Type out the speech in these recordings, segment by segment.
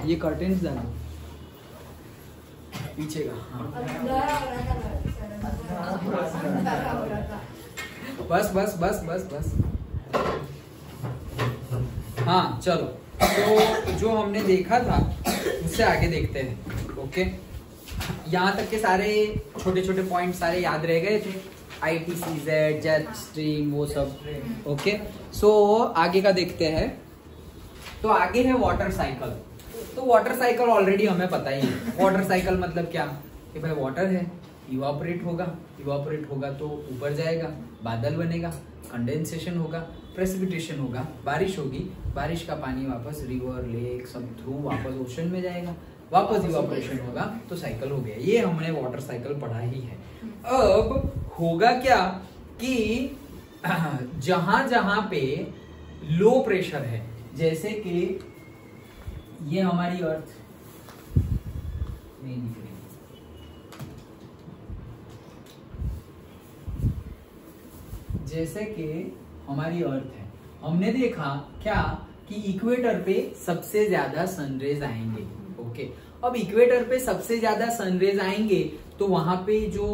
ये कर्टेन्स डालो पीछे का। बस बस बस बस बस। हाँ चलो, तो जो हमने देखा था उससे आगे देखते हैं। ओके, यहाँ तक के सारे छोटे छोटे पॉइंट सारे याद रह गए थे, ITCZ, जेट स्ट्रीम, वो सब। ओके, सो आगे का देखते हैं। तो आगे है वाटर साइकिल। तो वाटर साइकिल ऑलरेडी हमें पता ही है। वाटर साइकिल मतलब क्या कि भाई वाटर है, इवापोरेट होगा तो ऊपर जाएगा, बादल बनेगा, कंडेंसेशन होगा, प्रेसिपिटेशन होगा, बारिश होगी, बारिश का पानी वापस रिवर, लेक सब थ्रू वापस ओशन में जाएगा, वापस इवापोरेशन होगा, तो साइकिल हो गया। ये हमने वाटर साइकिल पढ़ा ही है। अब होगा क्या कि जहां जहां पे लो प्रेशर है, जैसे कि ये हमारी अर्थ नहीं दिख रही, जैसे कि हमारी अर्थ है, हमने देखा क्या कि इक्वेटर पे सबसे ज्यादा सनरेज आएंगे। ओके, अब इक्वेटर पे सबसे ज्यादा सनरेज आएंगे तो वहां पे जो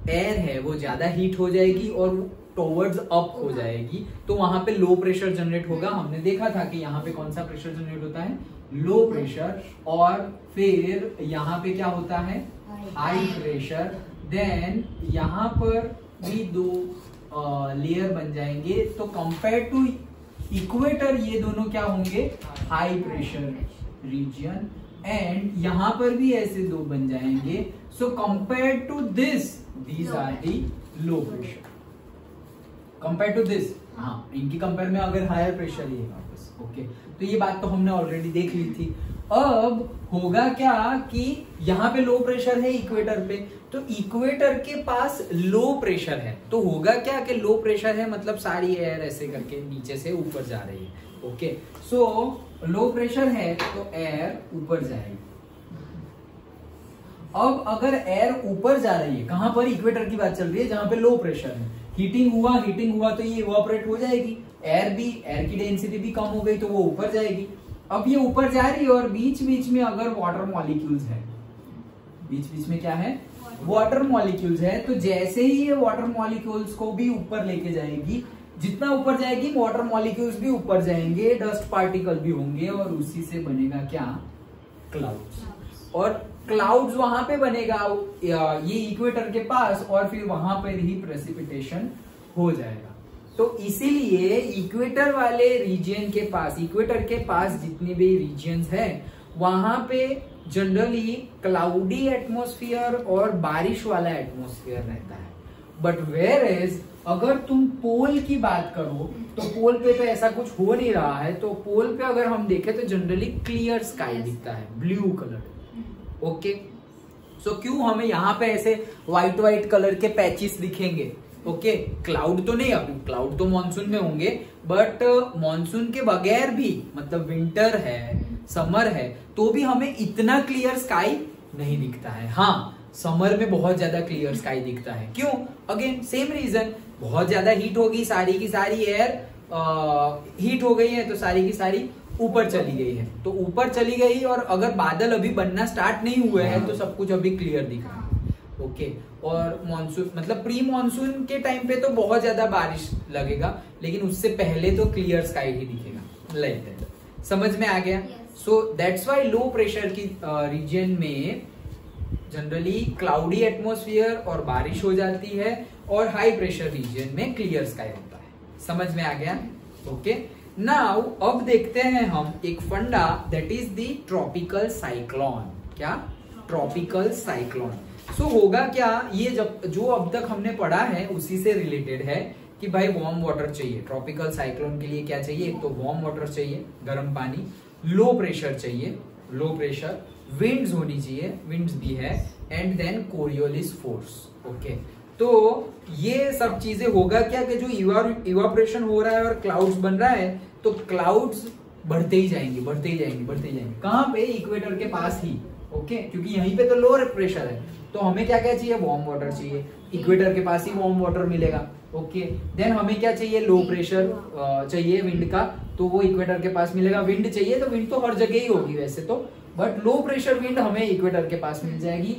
एयर है वो ज्यादा हीट हो जाएगी और टुवर्ड्स अप हो जाएगी, तो वहां पे लो प्रेशर जनरेट होगा। हमने देखा था कि यहाँ पे कौन सा प्रेशर जनरेट होता है, लो प्रेशर, और फिर यहाँ पे क्या होता है, हाई प्रेशर। देन यहाँ पर भी दो लेयर बन जाएंगे, तो कंपेयर टू इक्वेटर ये दोनों क्या होंगे, हाई प्रेशर रीजन, एंड यहाँ पर भी ऐसे दो बन जाएंगे। So compare to this these are the low pressure, compare to this. हाँ, इनकी कंपेयर में अगर हायर प्रेशर ये वापस। ओके, तो ये बात तो हमने ऑलरेडी देख ली थी। अब होगा क्या कि यहाँ पे लो प्रेशर है इक्वेटर पे, तो इक्वेटर के पास लो प्रेशर है, तो होगा क्या कि लो प्रेशर है मतलब सारी एयर ऐसे करके नीचे से ऊपर जा रही है। ओके, सो लो प्रेशर है तो एयर ऊपर जाएगी। अब अगर एयर ऊपर जा रही है, कहां पर, इक्वेटर की बात चल रही है जहां पे लो प्रेशर है, हीटिंग हुआ तो ये इवापोरेट हो जाएगी, एयर की डेंसिटी भी कम हो गई तो वो ऊपर जाएगी। अब ये ऊपर जा रही है और बीच बीच में अगर वाटर मॉलिक्यूल्स है, बीच बीच में क्या है, वाटर मॉलिक्यूल्स है, तो जैसे ही ये वाटर मॉलिक्यूल्स को भी ऊपर लेके जाएगी, जितना ऊपर जाएगी वाटर मॉलिक्यूल्स भी ऊपर जाएंगे, डस्ट पार्टिकल भी होंगे, और उसी से बनेगा क्या, क्लाउड्स। और क्लाउड्स वहां पे बनेगा ये इक्वेटर के पास, और फिर वहां पर ही प्रेसिपिटेशन हो जाएगा। तो इसीलिए इक्वेटर वाले रीजन के पास, इक्वेटर के पास जितने भी रीजन्स हैं वहां पे जनरली क्लाउडी एटमॉस्फेयर और बारिश वाला एटमॉस्फेयर रहता है। बट वेयर इज अगर तुम पोल की बात करो तो पोल पे तो ऐसा कुछ हो नहीं रहा है, तो पोल पे अगर हम देखें तो जनरली क्लियर स्काई दिखता है, ब्लू कलर। ओके, सो क्यों हमें यहाँ पे ऐसे व्हाइट कलर के पैचेस दिखेंगे। ओके, क्लाउड तो नहीं, अभी क्लाउड तो मॉनसून में होंगे, बट मॉनसून के बगैर भी, मतलब विंटर है, समर है, तो भी हमें इतना क्लियर स्काई नहीं दिखता है। हाँ, समर में बहुत ज्यादा क्लियर स्काई दिखता है। क्यों? अगेन सेम रीजन, बहुत ज्यादा हीट होगी, सारी की सारी एयर हीट हो गई है, तो सारी की सारी ऊपर चली गई है, तो ऊपर चली गई, और अगर बादल अभी बनना स्टार्ट नहीं हुए हैं तो सब कुछ अभी क्लियर दिख रहा है। ओके, और मॉनसून मतलब प्री मॉनसून के टाइम पे तो बहुत ज्यादा बारिश लगेगा, लेकिन उससे पहले तो क्लियर स्काई ही दिखेगा, लाइक दैट। समझ में आ गया? So that's why low pressure की रीजन में जनरली क्लाउडी एटमॉस्फेयर और बारिश हो जाती है, और हाई प्रेशर रीजन में क्लियर स्काई होता है। समझ में आ गया? ओके, नाउ अब देखते हैं हम एक फंडा, that is the tropical cyclone. क्या? Tropical cyclone. सो होगा क्या, ये जो अब तक हमने पढ़ा है उसी से रिलेटेड है कि भाई वार्म वाटर चाहिए ट्रॉपिकल साइक्लोन के लिए। क्या चाहिए? एक तो वार्म वाटर चाहिए, गर्म पानी, लो प्रेशर चाहिए, लो प्रेशर, विंड्स होनी चाहिए, विंड्स भी है, and then Coriolis force. Okay, तो ये सब चीजें होगा क्या कि जो इवापोरेशन हो रहा है और क्लाउड्स बन रहा है, तो क्लाउड्स बढ़ते ही जाएंगे, बढ़ते ही जाएंगे, बढ़ते ही जाएंगे। कहां पे? इक्वेटर के पास ही। ओके, क्योंकि यहीं पे तो लोअर प्रेशर है, तो हमें क्या क्या चाहिए? वार्म वाटर चाहिए, इक्वेटर के पास ही वार्म वाटर मिलेगा। ओके, देन हमें क्या चाहिए? लो प्रेशर चाहिए विंड का, तो वो इक्वेटर के पास मिलेगा। विंड चाहिए तो विंड तो हर जगह ही होगी वैसे तो, बट लो प्रेशर विंड हमें इक्वेटर के पास मिल जाएगी।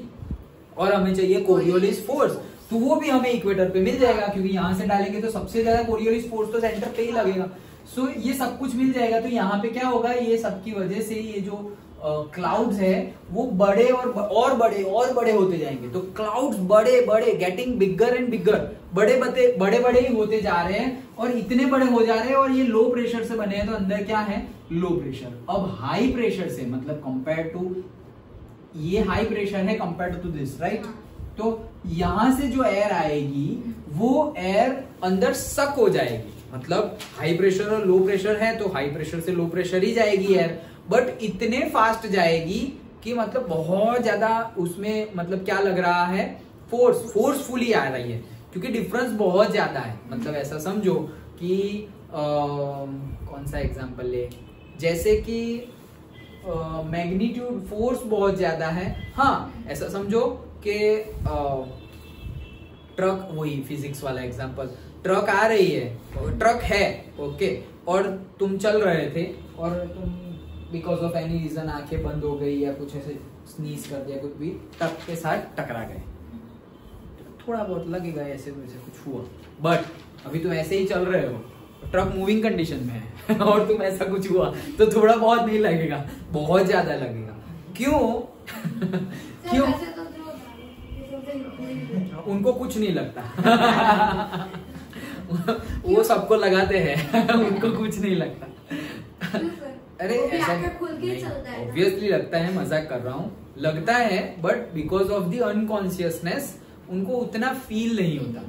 और हमें चाहिए कोरियोलिस फोर्स, तो वो भी हमें इक्वेटर पे मिल जाएगा, क्योंकि यहाँ से डालेंगे तो सबसे ज्यादा कोरियोलिस फोर्स तो सेंटर पे ही लगेगा। सो ये सब कुछ मिल जाएगा। तो यहाँ पे क्या होगा, ये सबकी वजह से ये जो क्लाउड्स है वो बड़े और बड़े होते जाएंगे। तो क्लाउड्स बड़े गेटिंग बिगर एंड बिगर, बड़े ही होते जा रहे हैं और इतने बड़े हो जा रहे हैं। और ये लो प्रेशर से बने हैं, तो अंदर क्या है, लो प्रेशर। अब हाई प्रेशर से मतलब कंपेयर टू, ये हाई प्रेशर है कंपेयर टू दिस, राइट। तो यहां से जो एयर आएगी वो एयर अंदर सक हो जाएगी। मतलब हाई प्रेशर और लो प्रेशर है तो हाई प्रेशर से लो प्रेशर ही जाएगी एयर, बट इतने फास्ट जाएगी कि मतलब बहुत ज्यादा उसमें मतलब क्या लग रहा है, फोर्सफुली आ रही है, क्योंकि डिफरेंस बहुत ज्यादा है। मतलब ऐसा समझो कि कौन सा एग्जांपल ले, जैसे कि मैग्नीट्यूड फोर्स बहुत ज्यादा है। हाँ, ऐसा समझो कि ट्रक, वही फिजिक्स वाला एग्जांपल, ट्रक आ रही है, ट्रक है, ओके, और तुम चल रहे थे और तुम बिकॉज ऑफ एनी रीजन आंखें बंद हो गई या कुछ ऐसे स्नीज कर दिया, कुछ भी ट्रक के साथ टकरा गए, थोड़ा बहुत लगेगा ऐसे वैसे कुछ हुआ, बट अभी तुम ऐसे ही चल रहे हो, ट्रक मूविंग कंडीशन में है और तुम ऐसा कुछ हुआ तो थोड़ा बहुत नहीं लगेगा, बहुत ज्यादा लगेगा। क्यों? क्यों? उनको कुछ नहीं लगता वो सबको लगाते हैं उनको कुछ नहीं लगता। अरे ऐसा ऑब्वियसली लगता है, मजाक कर रहा हूँ, लगता है, but because of the unconsciousness उनको उतना फील नहीं होता।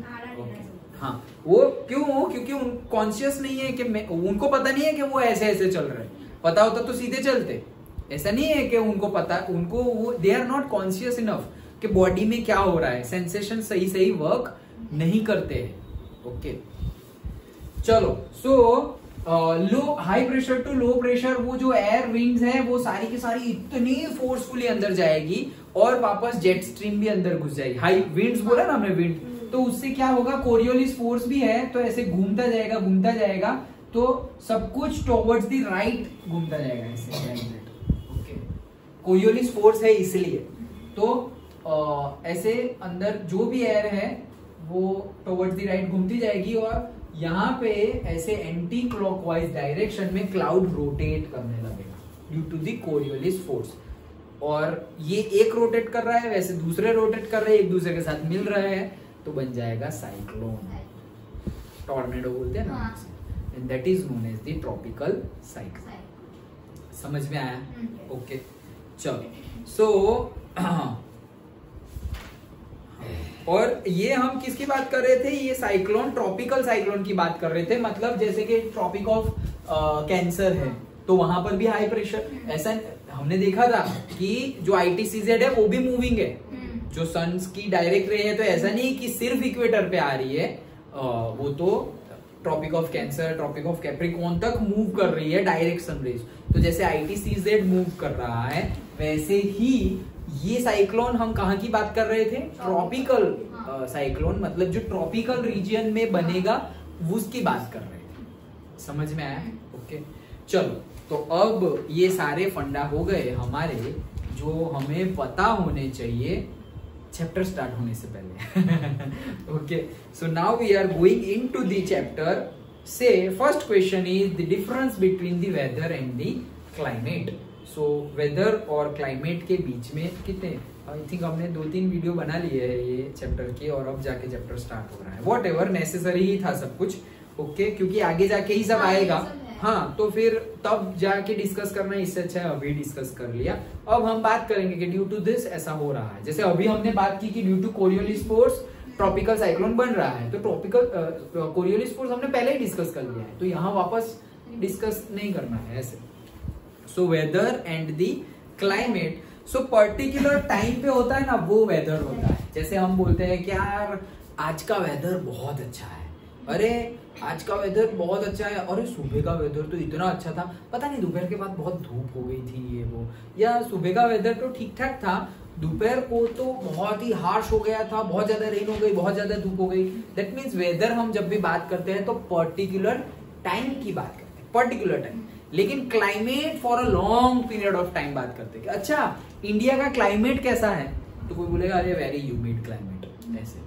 हाँ, वो क्यों? क्योंकि कॉन्शियस नहीं है कि उनको पता नहीं है कि वो ऐसे ऐसे चल रहे हैं। पता होता तो सीधे चलते। ऐसा नहीं है कि उनको पता, उनको वो they are not conscious enough कि बॉडी में क्या हो रहा है, सेंसेशन सही वर्क नहीं करते हैं। ओके, चलो, so low high pressure to low pressure, वो जो एयर विंड्स है वो सारी की सारी इतनी फोर्सफुली अंदर जाएगी और वापस जेट स्ट्रीम भी अंदर घुस जाएगी। हाई विंड्स बोला ना हमने, विंड, तो उससे क्या होगा, कोरियोलिस फोर्स भी है, तो ऐसे घूमता जाएगा, तो सब कुछ टुवर्ड्स द राइट घूमता जाएगा ऐसे। ओके, कोरियोलिस फोर्स है इसलिए, तो ऐसे अंदर जो भी एयर है वो टुवर्ड्स द राइट घूमती जाएगी और यहाँ पे ऐसे एंटी क्लॉकवाइज डायरेक्शन में क्लाउड रोटेट करने लगेगा due to the Coriolis force. और ये एक रोटेट कर रहा है, वैसे दूसरे रोटेट कर रहे हैं, एक दूसरे के साथ मिल रहे हैं, तो बन जाएगा साइक्लोन, टॉर्नेडो बोलते हैं ना, and that is known as the tropical cyclone. समझ में आया? ओके, चलो, सो और ये हम किसकी बात कर रहे थे, ये साइक्लोन, ट्रॉपिकल साइक्लोन की बात कर रहे थे। मतलब जैसे कि ट्रॉपिक ऑफ कैंसर है तो वहां पर भी हाई प्रेशर, ऐसा हमने देखा था कि जो ITCZ है वो भी मूविंग है, जो सन की डायरेक्ट रे है, तो ऐसा नहीं कि सिर्फ इक्वेटर पे आ रही है, वो तो tropic of Cancer, tropic of Capricorn तक मूव कर रही है डायरेक्ट सन रेज। तो जैसे ITCZ मूव कर रहा है, वैसे ही ये साइक्लोन हम कहाँ की बात कर रहे थे, ट्रॉपिकल साइक्लोन, मतलब जो ट्रॉपिकल रीजन में बनेगा उसकी बात कर रहे थे। समझ में आया? ओके, चलो, तो अब ये सारे फंडा हो गए हमारे जो हमें पता होने चाहिए चैप्टर स्टार्ट होने से पहले। Okay, so now we are going into the chapter. Say first question is the difference between the weather and the climate. So weather और क्लाइमेट के बीच में कितने, आई थिंक हमने 2-3 वीडियो बना लिए है ये चैप्टर के, और अब जाके चैप्टर स्टार्ट हो रहा है। वॉट एवर, नेसेसरी ही था सब कुछ, ओके, क्योंकि आगे जाके ही सब आएगा। हाँ, तो फिर तब जाके डिस्कस करना, इससे अच्छा है अभी डिस्कस कर लिया। अब हम बात करेंगे कि ड्यू टू दिस ऐसा हो रहा है। जैसे अभी हमने बात की कि due to Coriolis force tropical cyclone बन रहा है, तो ट्रॉपिकल कोरियोलिस फोर्स हमने पहले ही डिस्कस कर लिया है, तो यहाँ वापस डिस्कस नहीं करना है ऐसे। So whether and the climate, so particular time पे होता है ना, वो वेदर होता है। जैसे हम बोलते हैं कि यार आज का वेदर बहुत अच्छा है, अरे आज का वेदर बहुत अच्छा है, अरे सुबह का वेदर तो इतना अच्छा था, पता नहीं दोपहर के बाद बहुत धूप हो गई थी ये वो, या सुबह का वेदर तो ठीक ठाक था, दोपहर को तो बहुत ही हार्श हो गया था, बहुत ज्यादा रेन हो गई, बहुत ज्यादा धूप हो गई। दैट मीन्स वेदर हम जब भी बात करते हैं तो पर्टिकुलर टाइम की बात करते हैं, पर्टिकुलर टाइम। लेकिन climate for a long period of time बात करते हैं। अच्छा इंडिया का क्लाइमेट कैसा है, तो कोई बोलेगा अरे वेरी ह्यूमिड क्लाइमेट ऐसे।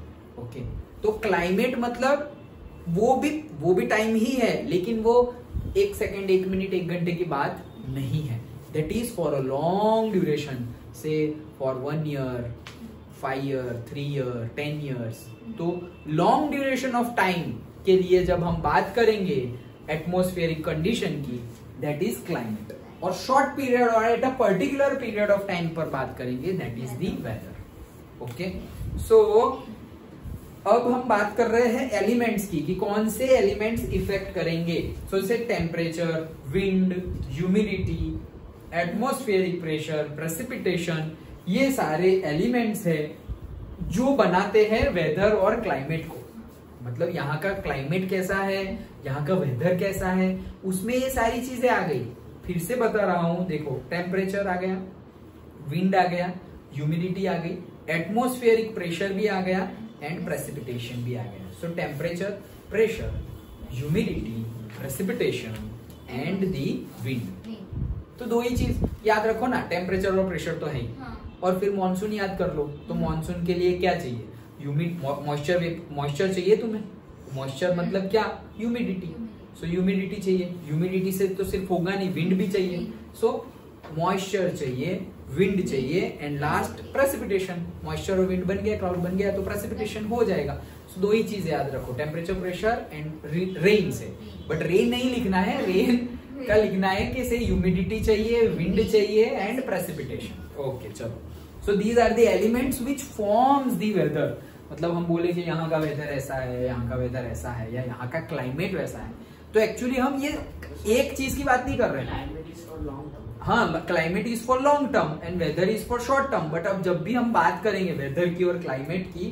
ओके, तो क्लाइमेट मतलब वो भी टाइम ही है, लेकिन वो 1 सेकेंड 1 मिनट 1 घंटे की बात नहीं है। That is for a long duration, say for 1 year, 5 year, 3 year, 10 years. तो लॉन्ग ड्यूरेशन ऑफ टाइम के लिए जब हम बात करेंगे एटमॉस्फेरिक कंडीशन की, दैट इज क्लाइमेट। और शॉर्ट पीरियड और at a particular period of time पर बात करेंगे, that is the weather. Okay, so अब हम बात कर रहे हैं एलिमेंट्स की, कि कौन से एलिमेंट्स इफेक्ट करेंगे। सो जैसे temperature, wind, humidity, atmospheric pressure, precipitation, ये सारे एलिमेंट्स है जो बनाते हैं वेदर और क्लाइमेट को। मतलब यहाँ का क्लाइमेट कैसा है, यहाँ का वेदर कैसा है, उसमें ये सारी चीजें आ गई। फिर से बता रहा हूं, देखो टेम्परेचर आ गया, विंड आ गया, ह्यूमिडिटी आ गई, एटमॉस्फेरिक प्रेशर भी आ गया एंड प्रेसिपिटेशन भी आ गया। सो temperature, pressure, humidity, precipitation and the wind. तो 2 ही चीज याद रखो ना, टेम्परेचर और प्रेशर तो है ही। और फिर मॉनसून याद कर लो, तो मॉनसून के लिए क्या चाहिए, ह्यूमिड मॉइस्चर चाहिए तुम्हें। मॉइस्चर मतलब क्या, ह्यूमिडिटी। सो ह्यूमिडिटी चाहिए, ह्यूमिडिटी से तो सिर्फ होगा नहीं, विंड भी चाहिए। सो मॉइस्चर चाहिए, विंड चाहिए एंड लास्ट प्रेसिपिटेशन। मॉइस्चर और विंड बन गया, क्लाउड बन गया, तो प्रेसिपिटेशन हो जाएगा। सो 2 ही चीजें याद रखो, टेम्परेचर, प्रेशर एंड रेन से। बट रेन नहीं लिखना है, रेन का लिखना है कि से ह्यूमिडिटी चाहिए, विंड चाहिए एंड प्रेसिपिटेशन। ओके चलो, so these are the elements which forms the weather. मतलब हम बोले कि यहाँ का वेदर ऐसा है, यहाँ का वेदर ऐसा है, या यहाँ का क्लाइमेट वैसा है, तो एक्चुअली हम ये एक चीज की बात नहीं कर रहे हैं। हाँ, climate is for long term and weather is for short term. But अब जब भी हम बात करेंगे वेदर की और क्लाइमेट की,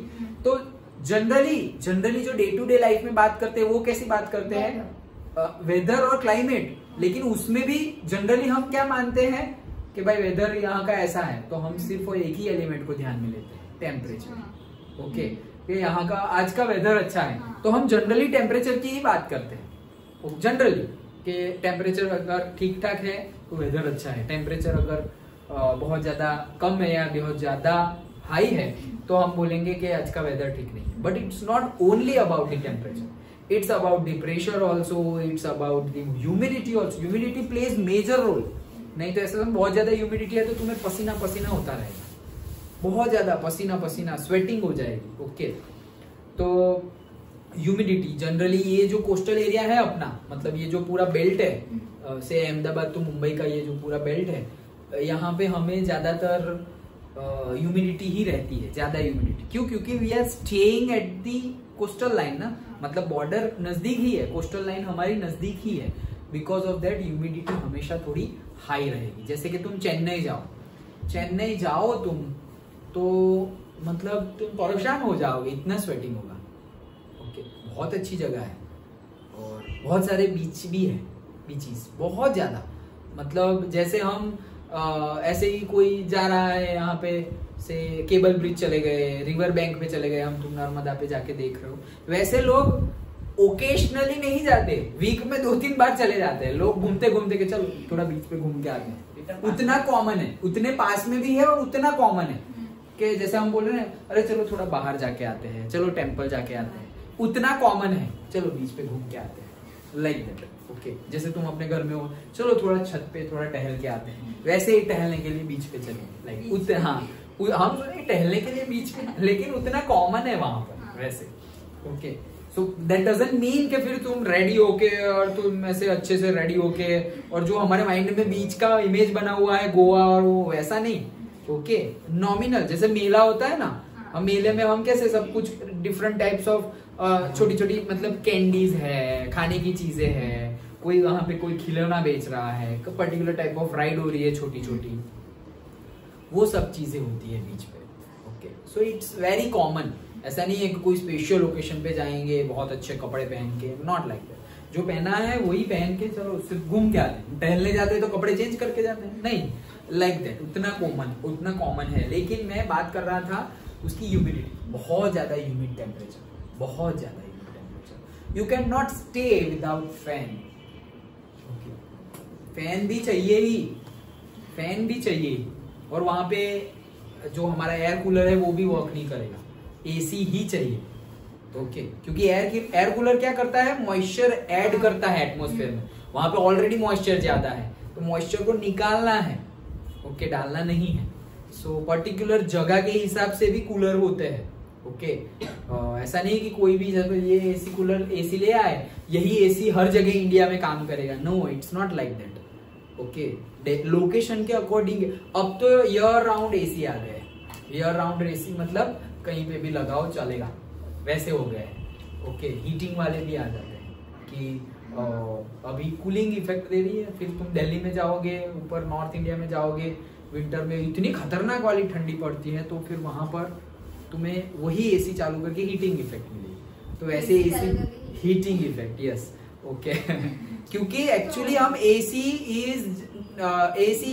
तो जनरली जो डे टू डे लाइफ में बात करते हैं वो कैसी बात करते हैं, वेदर और क्लाइमेट। लेकिन उसमें भी जनरली हम क्या मानते हैं कि भाई वेदर यहाँ का ऐसा है, तो हम सिर्फ एक ही एलिमेंट को ध्यान में लेते हैं, टेम्परेचर। ओके, कि यहाँ का आज का वेदर अच्छा है, तो हम जनरली टेम्परेचर की ही बात करते हैं जनरली, कि टेम्परेचर अगर ठीक ठाक है तो वेदर अच्छा है। टेम्परेचर अगर बहुत ज्यादा कम है या बहुत ज्यादा हाई है, तो हम बोलेंगे कि आज का वेदर ठीक नहीं है। But it's not only about the temperature, it's about the pressure also, it's about the humidity also. Humidity plays major role. नहीं तो ऐसा बहुत ज्यादा ह्यूमिडिटी है तो तुम्हें पसीना पसीना होता रहेगा, बहुत ज्यादा पसीना पसीना, स्वेटिंग हो जाएगी। ओके, तो ह्यूमिडिटी जनरली ये जो कोस्टल एरिया है अपना, मतलब ये जो पूरा बेल्ट है, से अहमदाबाद टू मुंबई का ये जो पूरा बेल्ट है, यहाँ पे हमें ज्यादातर ह्यूमिडिटी ही रहती है, ज्यादा ह्यूमिडिटी। क्यों? क्योंकि we are staying at the coastal line ना, मतलब बॉर्डर नजदीक ही है, कोस्टल लाइन हमारी नजदीक ही है। बिकॉज ऑफ दैट ह्यूमिडिटी हमेशा थोड़ी हाई रहेगी। जैसे कि तुम चेन्नई जाओ तुम, तो मतलब तुम परेशान हो जाओगे, इतना स्वेटिंग होगा। ओके, बहुत अच्छी जगह है और बहुत सारे बीच भी है, बीचीज बहुत ज्यादा। मतलब जैसे हम ऐसे ही कोई जा रहा है यहाँ पे से केबल ब्रिज चले गए, रिवर बैंक पे चले गए, हम तुम नर्मदा पे जाके देख रहे हो, वैसे लोग ओकेशनली नहीं जाते, वीक में 2-3 बार चले जाते हैं लोग, घूमते घूमते के चलो थोड़ा बीच पे घूम के आते हैं। उतना कॉमन है, उतने पास में भी है और उतना कॉमन है कि जैसे हम बोल रहे हैं अरे चलो थोड़ा बाहर जाके आते हैं, चलो टेम्पल जाके आते हैं, उतना कॉमन है चलो बीच पे घूम के आते हैं, लाइक दैट। ओके, जैसे तुम अपने घर में हो, चलो थोड़ा छत पे थोड़ा टहल के आते हैं, वैसे ही टहलने के लिए बीच पे चले, लाइक उतने। हाँ, हम टहलने के लिए बीच पे, लेकिन उतना कॉमन है वहां पर वैसे। Okay, so that doesn't mean कि फिर तुम रेडी होके और तुम ऐसे अच्छे से रेडी होके, और जो हमारे माइंड में बीच का इमेज बना हुआ है गोवा और वो वैसा नहीं। ओके, नॉमिनल, जैसे मेला होता है ना, हम मेले में हम कैसे सब कुछ डिफरेंट टाइप्स ऑफ छोटी छोटी मतलब कैंडीज है, खाने की चीजें हैं, कोई वहां पे कोई खिलौना बेच रहा है, पर्टिकुलर टाइप ऑफ राइड हो रही है छोटी छोटी, वो सब चीजें होती है बीच पे। Okay, so it's very common. ऐसा नहीं है कि कोई स्पेशल लोकेशन पे जाएंगे बहुत अच्छे कपड़े पहन के, नॉट लाइक दैट। जो पहना है वही पहन के चलो सिर्फ घूम के आते हैं, टहलने जाते हैं तो कपड़े चेंज करके जाते हैं, नहीं लाइक दैट, उतना कॉमन है। लेकिन मैं बात कर रहा था उसकी ह्यूमिडिटी, बहुत ज्यादा ह्यूमिड टेम्परेचर, बहुत ज्यादा humid temperature, you can not stay without fan. Fan भी चाहिए ही, फैन भी चाहिए, और वहां पे जो हमारा एयर कूलर है वो भी वर्क नहीं करेगा, एसी ही चाहिए। ओके, क्योंकि एयर कूलर क्या करता है, मॉइस्चर ऐड करता है एटमॉस्फेयर में, वहां पे ऑलरेडी मॉइस्चर ज्यादा है, तो मॉइस्चर को निकालना है, ओके, डालना नहीं है। सो पर्टिकुलर जगह के हिसाब से भी कूलर होते हैं। ओके, ऐसा नहीं कि कोई भी जगह ये एसी कूलर एसी ले आए, यही एसी हर जगह इंडिया में काम करेगा, no, it's not like that. Okay, location के अकॉर्डिंग। अब तो ईयर राउंड एसी आ गए, ईयर राउंड एसी मतलब कहीं पे भी लगाओ चलेगा, वैसे हो गए। ओके, हीटिंग वाले भी आ जाते हैं कि अभी कूलिंग इफेक्ट दे रही है, फिर तुम दिल्ली में जाओगे, ऊपर नॉर्थ इंडिया में जाओगे, विंटर में इतनी खतरनाक वाली ठंडी पड़ती है, तो फिर वहां पर तुम्हें वही एसी चालू करके हीटिंग इफेक्ट मिलेगी। तो ऐसे AC heating effect, yes, okay. क्योंकि एक्चुअली हम एसी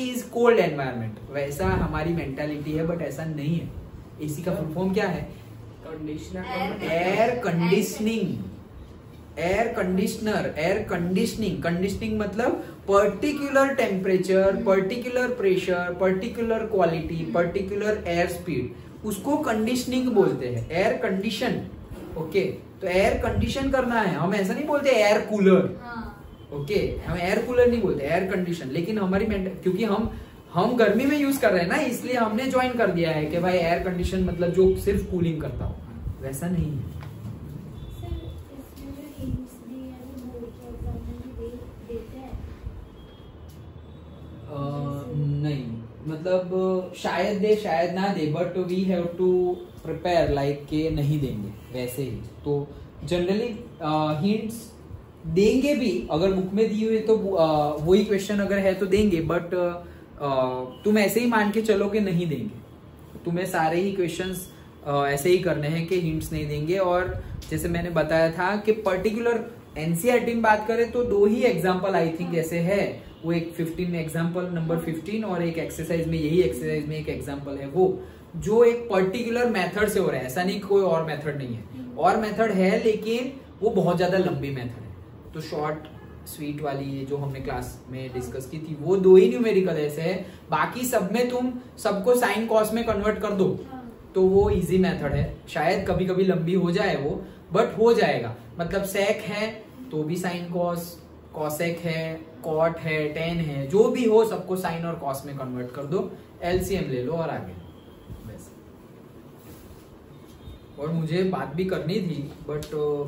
इज कोल्ड एनवायरनमेंट, वैसा हमारी मेंटालिटी है, बट ऐसा नहीं है। एसी का फुल फॉर्म क्या है, air conditioning, air conditioner, air conditioning. Conditioning मतलब particular temperature, particular pressure, particular quality, particular air speed, उसको कंडीशनिंग बोलते हैं, एयर कंडीशन। ओके, तो एयर कंडीशन करना है, हम ऐसा नहीं बोलते एयर कूलर। ओके, हम एयर कूलर नहीं बोलते, एयर कंडीशन। लेकिन हमारी क्योंकि हम गर्मी में यूज कर रहे हैं ना, इसलिए हमने ज्वाइन कर दिया है कि भाई एयर कंडीशन मतलब जो सिर्फ कूलिंग करता हो, वैसा नहीं है। नहीं, मतलब शायद दे शायद ना दे, but we have to prepare like के नहीं देंगे वैसे ही। तो जनरली हिंट्स देंगे भी, अगर बुक में दी हुई तो वही क्वेश्चन अगर है तो देंगे, बट तुम ऐसे ही मान के चलो कि नहीं देंगे, तुम्हें सारे ही क्वेश्चंस ऐसे ही करने हैं कि हिंट्स नहीं देंगे। और जैसे मैंने बताया था कि पर्टिकुलर एनसीईआरटी में बात करें तो 2 ही एग्जाम्पल आई थिंक ऐसे है, वो एक 15 में एग्जाम्पल नंबर 15 और एक एक्सरसाइज में, यही एक्सरसाइज में एक एग्जाम्पल है वो, जो एक पर्टिकुलर मेथड से हो रहा है, ऐसा नहीं कोई और मेथड नहीं है, और मेथड है लेकिन वो बहुत ज्यादा लंबी मेथड है। तो शॉर्ट स्वीट वाली जो हमने क्लास में डिस्कस की थी वो 2 ही न्यूमेरिकल ऐसे है, बाकी सब में तुम सबको साइन कॉस में कन्वर्ट कर दो तो वो इजी मेथड है। शायद कभी कभी लंबी हो जाए वो, बट हो जाएगा। मतलब सेक है तो भी साइन कॉस, कॉसेक है, कॉट है, टेन है, जो भी हो सबको साइन और कॉस में कन्वर्ट कर दो, एलसीएम ले लो और आगे बस। और मुझे बात भी करनी थी बट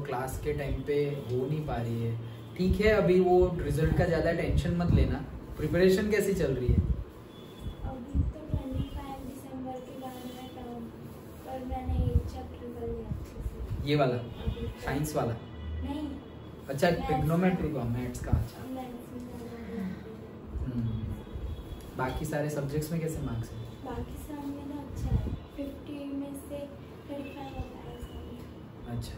क्लास के टाइम पे हो नहीं पा रही है। ठीक है, अभी वो रिजल्ट का ज्यादा टेंशन मत लेना। प्रिपरेशन कैसी चल रही है? अभी तो 25 दिसंबर के बाद में टर्म, पर मैंने एक चैप्टर कर लिया। ये वाला साइंस वाला? नहीं, अच्छा, ट्रिग्नोमेट्री का, मैथ्स का। अच्छा, बाकी सारे सब्जेक्ट्स में कैसे मार्क्स है? बाकी सब में ना अच्छा है, 50 में से 35 होता है। अच्छा,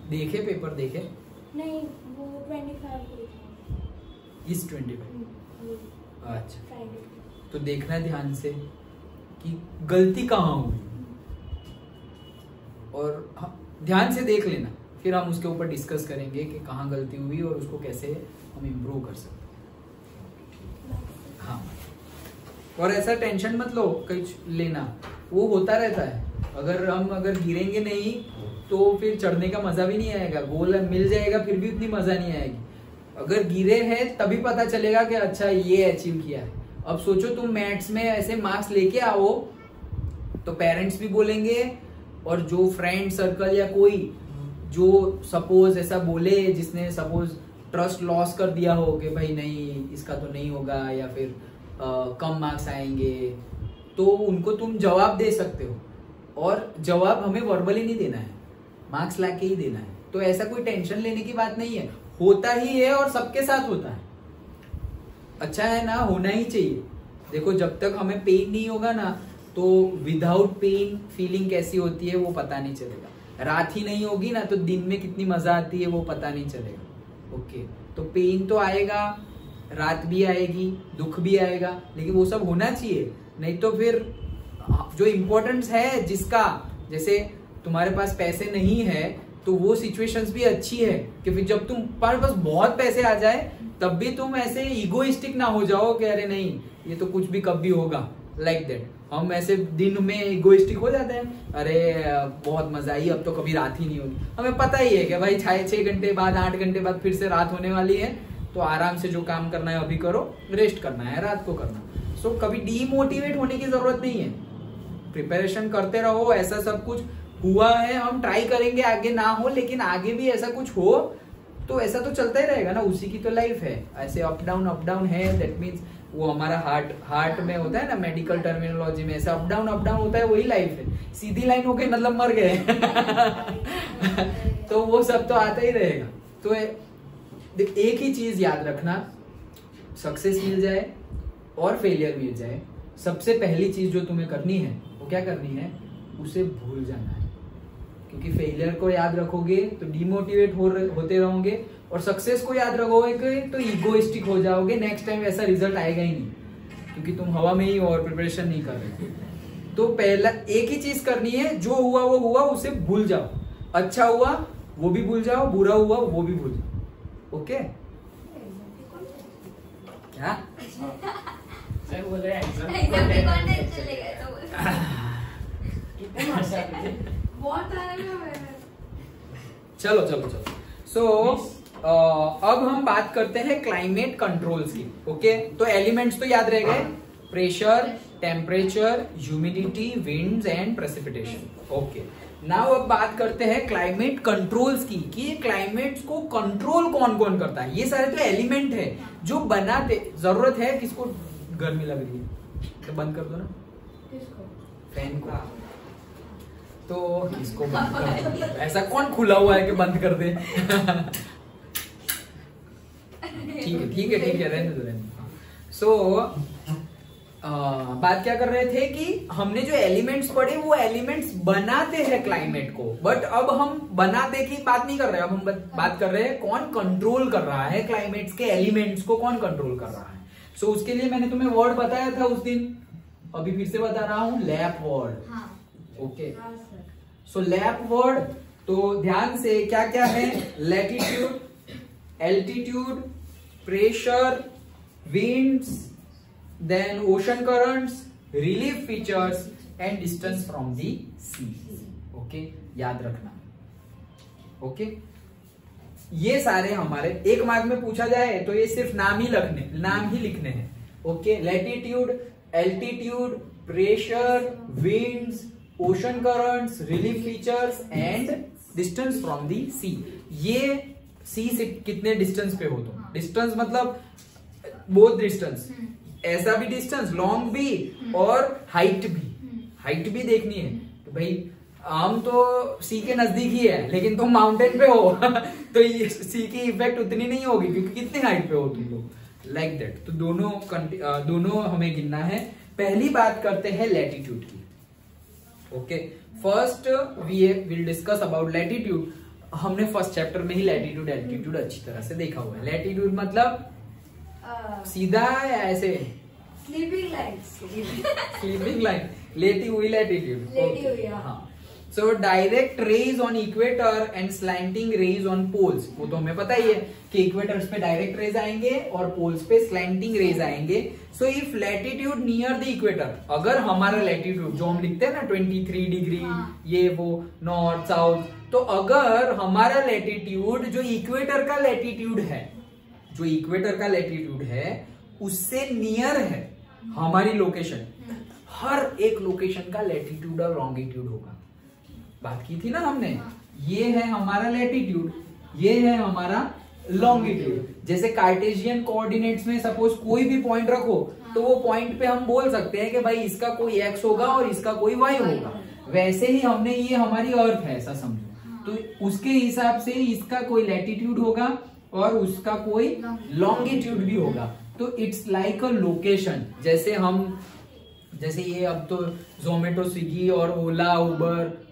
देखे पेपर देखे? नहीं, वो 25 इस 25। अच्छा, फ्राइडे। तो देखना ध्यान से कि गलती कहाँ हुई, और ध्यान से देख लेना, फिर हम उसके ऊपर डिस्कस करेंगे कि कहाँ गलती हुई और उसको कैसे हम इम्प्रूव कर सकते हैं। हाँ, और ऐसा टेंशन मत लो कुछ लेना, वो होता रहता है। अगर गिरेंगे नहीं तो फिर चढ़ने का मजा भी नहीं आएगा, गोल मिल जाएगा फिर भी उतनी मजा नहीं आएगी। अगर गिरे हैं तभी पता चलेगा कि अच्छा ये अचीव किया है। अब सोचो तुम मैथ्स में ऐसे मार्क्स लेके आओ तो पेरेंट्स भी बोलेंगे, और जो फ्रेंड सर्कल या कोई जो सपोज ऐसा बोले, जिसने सपोज ट्रस्ट लॉस कर दिया हो कि भाई नहीं इसका तो नहीं होगा, या फिर कम मार्क्स आएंगे, तो उनको तुम जवाब दे सकते हो। और जवाब हमें वर्बली नहीं देना है, मार्क्स लाके ही देना है। तो ऐसा कोई टेंशन लेने की बात नहीं है, होता ही है और सबके साथ होता है। अच्छा है ना, होना ही चाहिए। देखो, जब तक हमें पेन नहीं होगा ना, तो विदाउट पेन फीलिंग कैसी होती है वो पता नहीं चलेगा। रात ही नहीं होगी ना तो दिन में कितनी मजा आती है वो पता नहीं चलेगा। ओके, तो पेन तो आएगा, रात भी आएगी, दुख भी आएगा, लेकिन वो सब होना चाहिए। नहीं तो फिर जो इम्पोर्टेंस है जिसका, जैसे तुम्हारे पास पैसे नहीं है तो वो सिचुएशंस भी अच्छी है कि फिर जब तुम पास बहुत पैसे आ जाए तब भी तुम ऐसे इगोइस्टिक ना हो जाओ कि अरे नहीं ये तो कुछ भी कब भी होगा, लाइक दैट। हम ऐसे दिन में इगोइस्टिक हो जाते हैं, अरे बहुत मजा आई, अब तो कभी रात ही नहीं होगी। हमें पता ही है कि भाई 6 घंटे बाद 8 घंटे बाद फिर से रात होने वाली है, तो आराम से जो काम करना है अभी करो, रेस्ट करना है रात को करना। सो कभी डीमोटिवेट होने की जरूरत नहीं है, प्रिपरेशन करते रहो। ऐसा सब कुछ हुआ है, हम ट्राई करेंगे आगे ना हो, लेकिन आगे भी ऐसा कुछ हो तो ऐसा तो चलता ही रहेगा ना, उसी की तो लाइफ है। ऐसे अप डाउन है, दैट मीन्स वो हमारा हार्ट में होता है ना, मेडिकल टर्मिनोलॉजी में ऐसा अप डाउन होता है, वही लाइफ है। सीधी लाइन हो गई मतलब मर गए तो वो सब तो आता ही रहेगा। तो एक ही चीज याद रखना, सक्सेस मिल जाए और फेलियर मिल जाए, सबसे पहली चीज जो तुम्हें करनी है वो क्या करनी है, उसे भूल जाना है। क्योंकि फेलियर को याद रखोगे तो डिमोटिवेट होते रहोगे, और सक्सेस को याद रखोगे तो इगोइस्टिक हो जाओगे, नेक्स्ट टाइम ऐसा रिजल्ट आएगा ही नहीं, क्योंकि तुम हवा में ही हो और प्रिपरेशन नहीं कर रहे। तो पहला एक ही चीज करनी है, जो हुआ वो हुआ, उसे भूल जाओ। अच्छा हुआ वो भी भूल जाओ, बुरा हुआ वो भी भूल जाओ। ओके क्या सर बोल रहे हैं चलो। सो अब हम बात करते हैं क्लाइमेट कंट्रोल्स की। ओके, तो एलिमेंट्स तो याद रह गए, pressure, temperature, humidity, winds and precipitation. Okay, now अब बात करते हैं क्लाइमेट कंट्रोल्स की, कि ये क्लाइमेट्स को कंट्रोल कौन कौन करता है। ये सारे तो एलिमेंट है जो बनाते। जरूरत है किसको, गर्मी लग रही है तो बंद कर दो ना फैन को, तो इसको बंद कर दो। ऐसा कौन खुला हुआ है कि बंद कर दे ठीक है रहने दो। सो बात क्या कर रहे थे कि हमने जो एलिमेंट्स पढ़े वो एलिमेंट्स बनाते हैं क्लाइमेट को, बट अब हम बनाते की बात नहीं कर रहे, अब हम बात कर रहे हैं कौन कंट्रोल कर रहा है क्लाइमेट्स के एलिमेंट्स को, कौन कंट्रोल कर रहा है। सो उसके लिए मैंने तुम्हें वर्ड बताया था उस दिन, अभी फिर से बता रहा हूं, लैप वर्ड। ओके, सो लैप वर्ड, तो ध्यान से क्या क्या है, latitude, altitude, pressure, winds, then ocean currents, relief features and distance from the sea. Okay, याद रखना। ओके, ये सारे हमारे एक मार्क में पूछा जाए तो ये सिर्फ नाम ही लिखने हैं। Okay, latitude, altitude, pressure, winds, ocean currents, relief features and distance from the sea. ये सी से कितने डिस्टेंस पे हो तुम, डिस्टेंस मतलब बोथ डिस्टेंस, ऐसा भी डिस्टेंस, लॉन्ग भी और हाइट भी देखनी है। तो भाई हम तो सी के नजदीक ही है, लेकिन तुम माउंटेन पे हो तो ये सी की इफेक्ट उतनी नहीं होगी, क्योंकि कितने हाइट पे हो तुम लोग, लाइक दैट। तो दोनों हमें गिनना है। पहली बात करते हैं लैटिट्यूड की। Okay, first we will discuss about latitude. हमने फर्स्ट चैप्टर में ही लैटिट्यूड एल्टीट्यूड अच्छी तरह से देखा हुआ है। लैटिट्यूड मतलब सीधा या ऐसे स्लीपिंग लाइन, लेटी हुई लैटिट्यूड। हाँ, so direct rays on equator and slanting rays on poles. वो तो हमें पता ही है कि इक्वेटर्स पे डायरेक्ट रेज आएंगे और पोल्स पे स्लैंटिंग रेज आएंगे। सो if latitude near the equator, अगर हमारा लैटिट्यूड जो हम लिखते हैं ना 23 डिग्री, ये वो नॉर्थ साउथ, तो अगर हमारा लैटिट्यूड जो इक्वेटर का लैटिट्यूड है उससे नियर है हमारी लोकेशन, हर एक लोकेशन का लैटिट्यूड और लॉन्गिट्यूड होगा। बात की थी ना हमने, ये है हमारा लैटिट्यूड, ये है हमारा लॉन्गिट्यूड। जैसे कार्टेशियन कोऑर्डिनेट्स में सपोज कोई भी पॉइंट रखो, तो वो पॉइंट पे हम बोल सकते हैं कि भाई इसका कोई एक्स होगा और इसका कोई वाई होगा। वैसे ही हमने, ये हमारी अर्थ है ऐसा समझो, तो उसके हिसाब से इसका कोई लैटिट्यूड होगा और उसका कोई लॉन्गिट्यूड भी होगा। तो इट्स लाइक अ लोकेशन। जैसे ये अब तो जोमेटो, स्विगी और ओला, उबर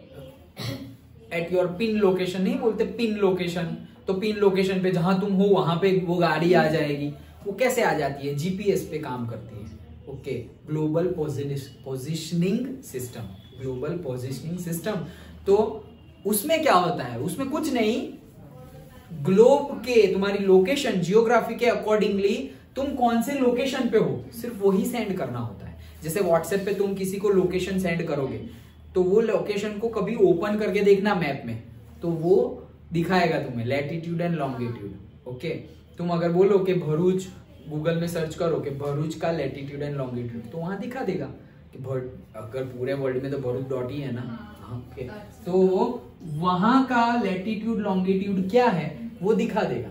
एट योर पिन लोकेशन नहीं बोलते, पिन लोकेशन। तो पिन लोकेशन पे जहां तुम हो वहां पे वो गाड़ी आ जाएगी। वो कैसे आ जाती है, जीपीएस पे काम करती है। Okay, global positioning system. तो उसमें क्या होता है, उसमें कुछ नहीं, ग्लोब के तुम्हारी लोकेशन जियोग्राफी के अकॉर्डिंगली तुम कौन से लोकेशन पे हो सिर्फ वही सेंड करना होता है। जैसे व्हाट्सएप पे तुम किसी को लोकेशन सेंड करोगे तो वो लोकेशन को कभी ओपन करके देखना मैप में, तो वो दिखाएगा तुम्हें लैटिट्यूड एंड लॉन्गिट्यूड। ओके, तुम अगर बोलो कि भरूच, गूगल में सर्च करो कि भरूच का लैटिट्यूड एंड लॉन्गिट्यूड, तो वहां दिखा देगा कि अगर पूरे वर्ल्ड में तो भरूच डॉट ही है ना। ओके, तो वहां का लैटिट्यूड लॉन्गिट्यूड क्या है वो दिखा देगा।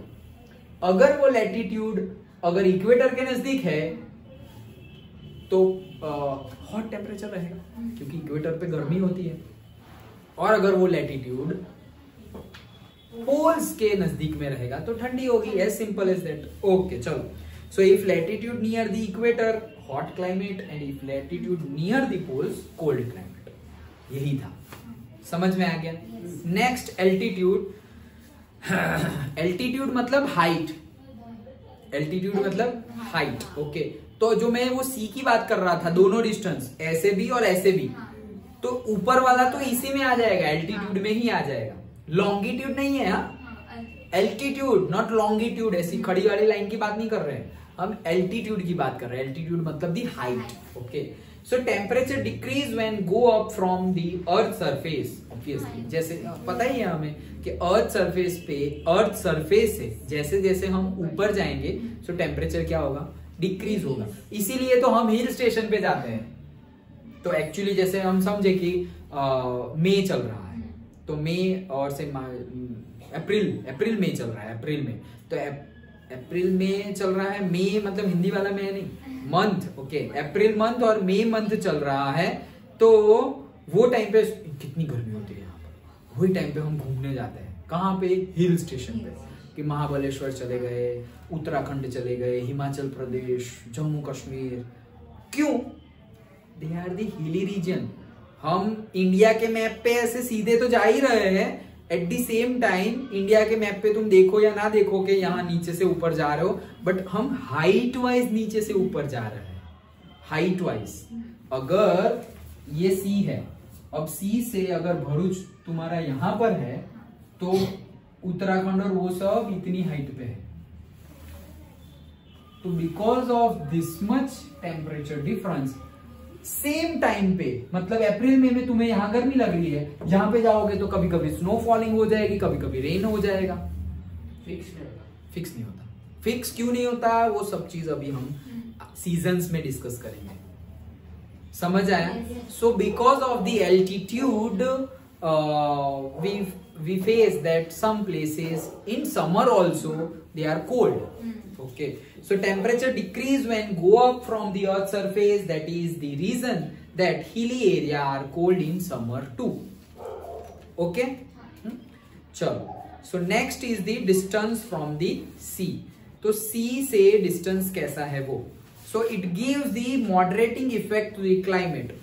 अगर वो लैटिट्यूड अगर इक्वेटर के नजदीक है तो हॉट टेम्परेचर रहेगा क्योंकि इक्वेटर पे गर्मी होती है, और अगर वो लैटिट्यूड पोल्स के नजदीक में रहेगा तो ठंडी होगी। As simple as that. Okay चलो, so if latitude near the equator hot climate and if latitude near the poles cold climate, यही था, समझ में आ गया। Next altitude. एल्टीट्यूड मतलब हाइट, एल्टीट्यूड मतलब हाइट। ओके, तो जो मैं वो सी की बात कर रहा था, दोनों डिस्टेंस ऐसे भी और ऐसे भी, तो ऊपर वाला तो इसी में आ जाएगा, एल्टीट्यूड में ही आ जाएगा। लॉन्गिट्यूड नहीं है, एल्टीट्यूड नॉट लॉन्गिट्यूड। ऐसी खड़ी वाली लाइन की बात नहीं कर रहे हैं हम, एल्टीट्यूड की बात कर रहे हैं। एल्टीट्यूड मतलब दी height. Okay, so temperature decrease when go up from the earth surface. Obviously जैसे पता ही है हमें कि अर्थ सरफेस से जैसे जैसे हम ऊपर जाएंगे तो टेम्परेचर क्या होगा, डिक्रीज होगा। इसीलिए तो हम हिल स्टेशन पे जाते हैं। तो एक्चुअली जैसे हम समझे कि मई चल रहा है, तो मई और से अप्रैल में चल रहा है, अप्रैल में, तो अप्रैल में चल रहा है, मई मतलब हिंदी वाला में नहीं, मंथ। ओके, अप्रैल मंथ और मई मंथ चल रहा है, तो वो टाइम पे कितनी गर्मी होती है यहाँ पर, वही टाइम पे हम घूमने जाते हैं। कहाँ पे, हिल स्टेशन पे, कि महाबलेश्वर चले गए, उत्तराखंड चले गए, हिमाचल प्रदेश, जम्मू कश्मीर। क्यों? They are the hilly region. हम इंडिया के मैप पे ऐसे सीधे तो जा ही रहे हैं, at the same time India के मैप पे तुम देखो या ना देखो कि यहाँ नीचे से ऊपर जा रहे हो, बट हम हाइट वाइज नीचे से ऊपर जा रहे हैं, हाइट वाइज। अगर ये सी है, अब सी से अगर भरूच तुम्हारा यहां पर है तो उत्तराखंड और वो सब इतनी हाइट पे है। तो because of this much temperature difference same time पे, मतलब अप्रैल में तुम्हें यहां गर्मी लग रही है, जहां पे जाओगे तो कभी कभी स्नो फॉलिंग हो जाएगी, कभी कभी रेन हो जाएगा। फिक्स नहीं होता। फिक्स क्यों नहीं होता, वो सब चीज अभी हम सीजन्स में डिस्कस करेंगे। समझ आया? So because of the altitude we face that some places in summer also they are cold. Okay, so temperature decrease when go up from the earth surface. That is the reason that hilly area are cold in summer too. Okay, चलो, so next is the distance from the sea. तो sea से distance कैसा है वो, so it gives the moderating effect to the climate.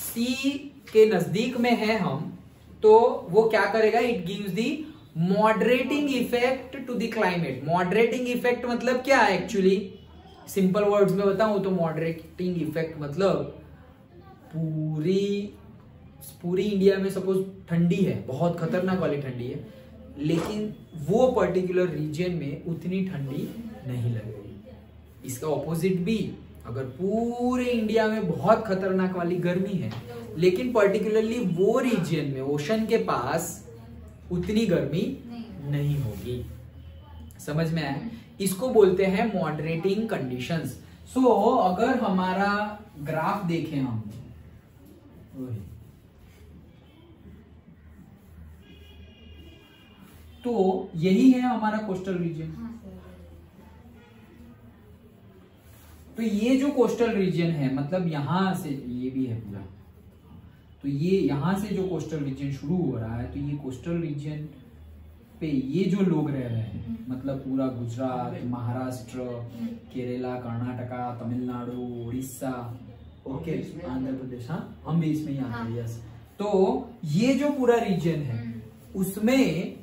sea के नजदीक में है हम, तो वो क्या करेगा, it gives the moderating effect to the climate. Moderating effect मतलब क्या है, एक्चुअली सिंपल वर्ड्स में बताऊं तो मॉडरेटिंग इफेक्ट मतलब पूरी इंडिया में सपोज ठंडी है, बहुत खतरनाक वाली ठंडी है, लेकिन वो पर्टिकुलर रीजन में उतनी ठंडी नहीं लगेगी। इसका ऑपोजिट भी, अगर पूरे इंडिया में बहुत खतरनाक वाली गर्मी है लेकिन पर्टिकुलरली वो रीजन में ओशन के पास उतनी गर्मी नहीं होगी। समझ में आया? इसको बोलते हैं मॉडरेटिंग कंडीशंस। सो अगर हमारा ग्राफ देखें हम, तो यही है हमारा कोस्टल रीजन। तो ये जो कोस्टल रीजन है, मतलब यहां से ये भी है पूरा, तो ये यहां से जो कोस्टल रीजन शुरू हो रहा है, तो ये कोस्टल रीजन पे ये जो लोग रह रहे हैं, मतलब पूरा गुजरात, महाराष्ट्र, केरला, कर्नाटका, तमिलनाडु, उड़ीसा, ओके, आंध्र प्रदेश, हाँ हम भी इसमें ही आते हैं, यस। तो ये जो पूरा रीजन है उसमें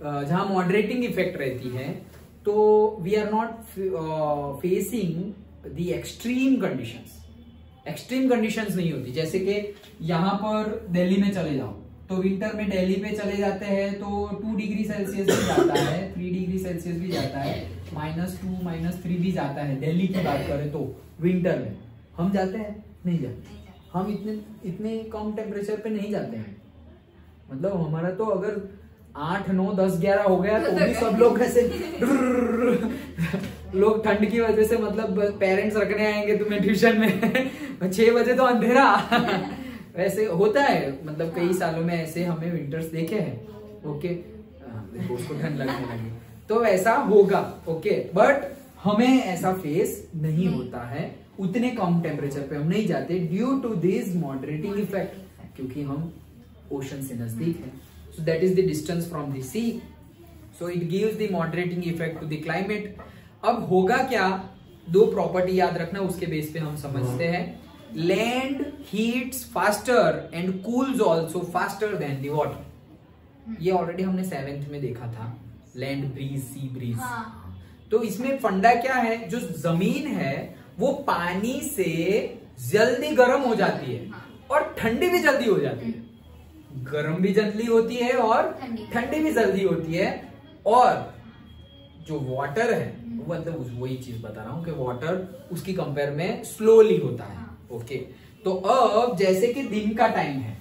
जहां मॉडरेटिंग इफेक्ट रहती है, तो we are not facing the extreme conditions. Extreme conditions नहीं होती, जैसे कि यहां पर दिल्ली में चले जाओ तो विंटर में दिल्ली पे चले जाते हैं तो 2 डिग्री सेल्सियस भी जाता है, 3 डिग्री सेल्सियस भी जाता है, -2 -3 भी जाता है। दिल्ली की बात करें तो विंटर में हम जाते हैं, नहीं जाते, हम इतने कम टेम्परेचर पे नहीं जाते हैं। मतलब हमारा तो अगर 8 9 10 11 हो गया तो भी सब लोग ऐसे लोग ठंड की वजह से, मतलब पेरेंट्स रखने आएंगे तुम्हें ट्यूशन में 6 बजे तो अंधेरा वैसे होता है। मतलब कई सालों में ऐसे हमें विंटर्स देखे हैं। ओके, उसको ठंड लगने लगी तो ऐसा होगा। ओके, बट हमें ऐसा फेस नहीं होता है, उतने कम टेम्परेचर पे हम नहीं जाते due to this moderating effect, क्योंकि हम ओशन से नजदीक है। So that is the distance from the sea, so it gives the moderating effect to the climate. अब होगा क्या, 2 प्रॉपर्टी याद रखना, उसके बेस पे हम समझते हैं। Land heats faster and cools also faster than the water. ये ऑलरेडी हमने 7th में देखा था, लैंड ब्रीज, सी ब्रीज। तो इसमें फंडा क्या है, जो जमीन है वो पानी से जल्दी गर्म हो जाती है और ठंडी भी जल्दी हो जाती है। गर्म भी जल्दी होती है और ठंडी भी जल्दी होती है। और जो वाटर है, मतलब वही चीज बता रहा हूं कि वाटर उसकी कंपेयर में स्लोली होता है। ओके, तो अब जैसे कि दिन का टाइम है,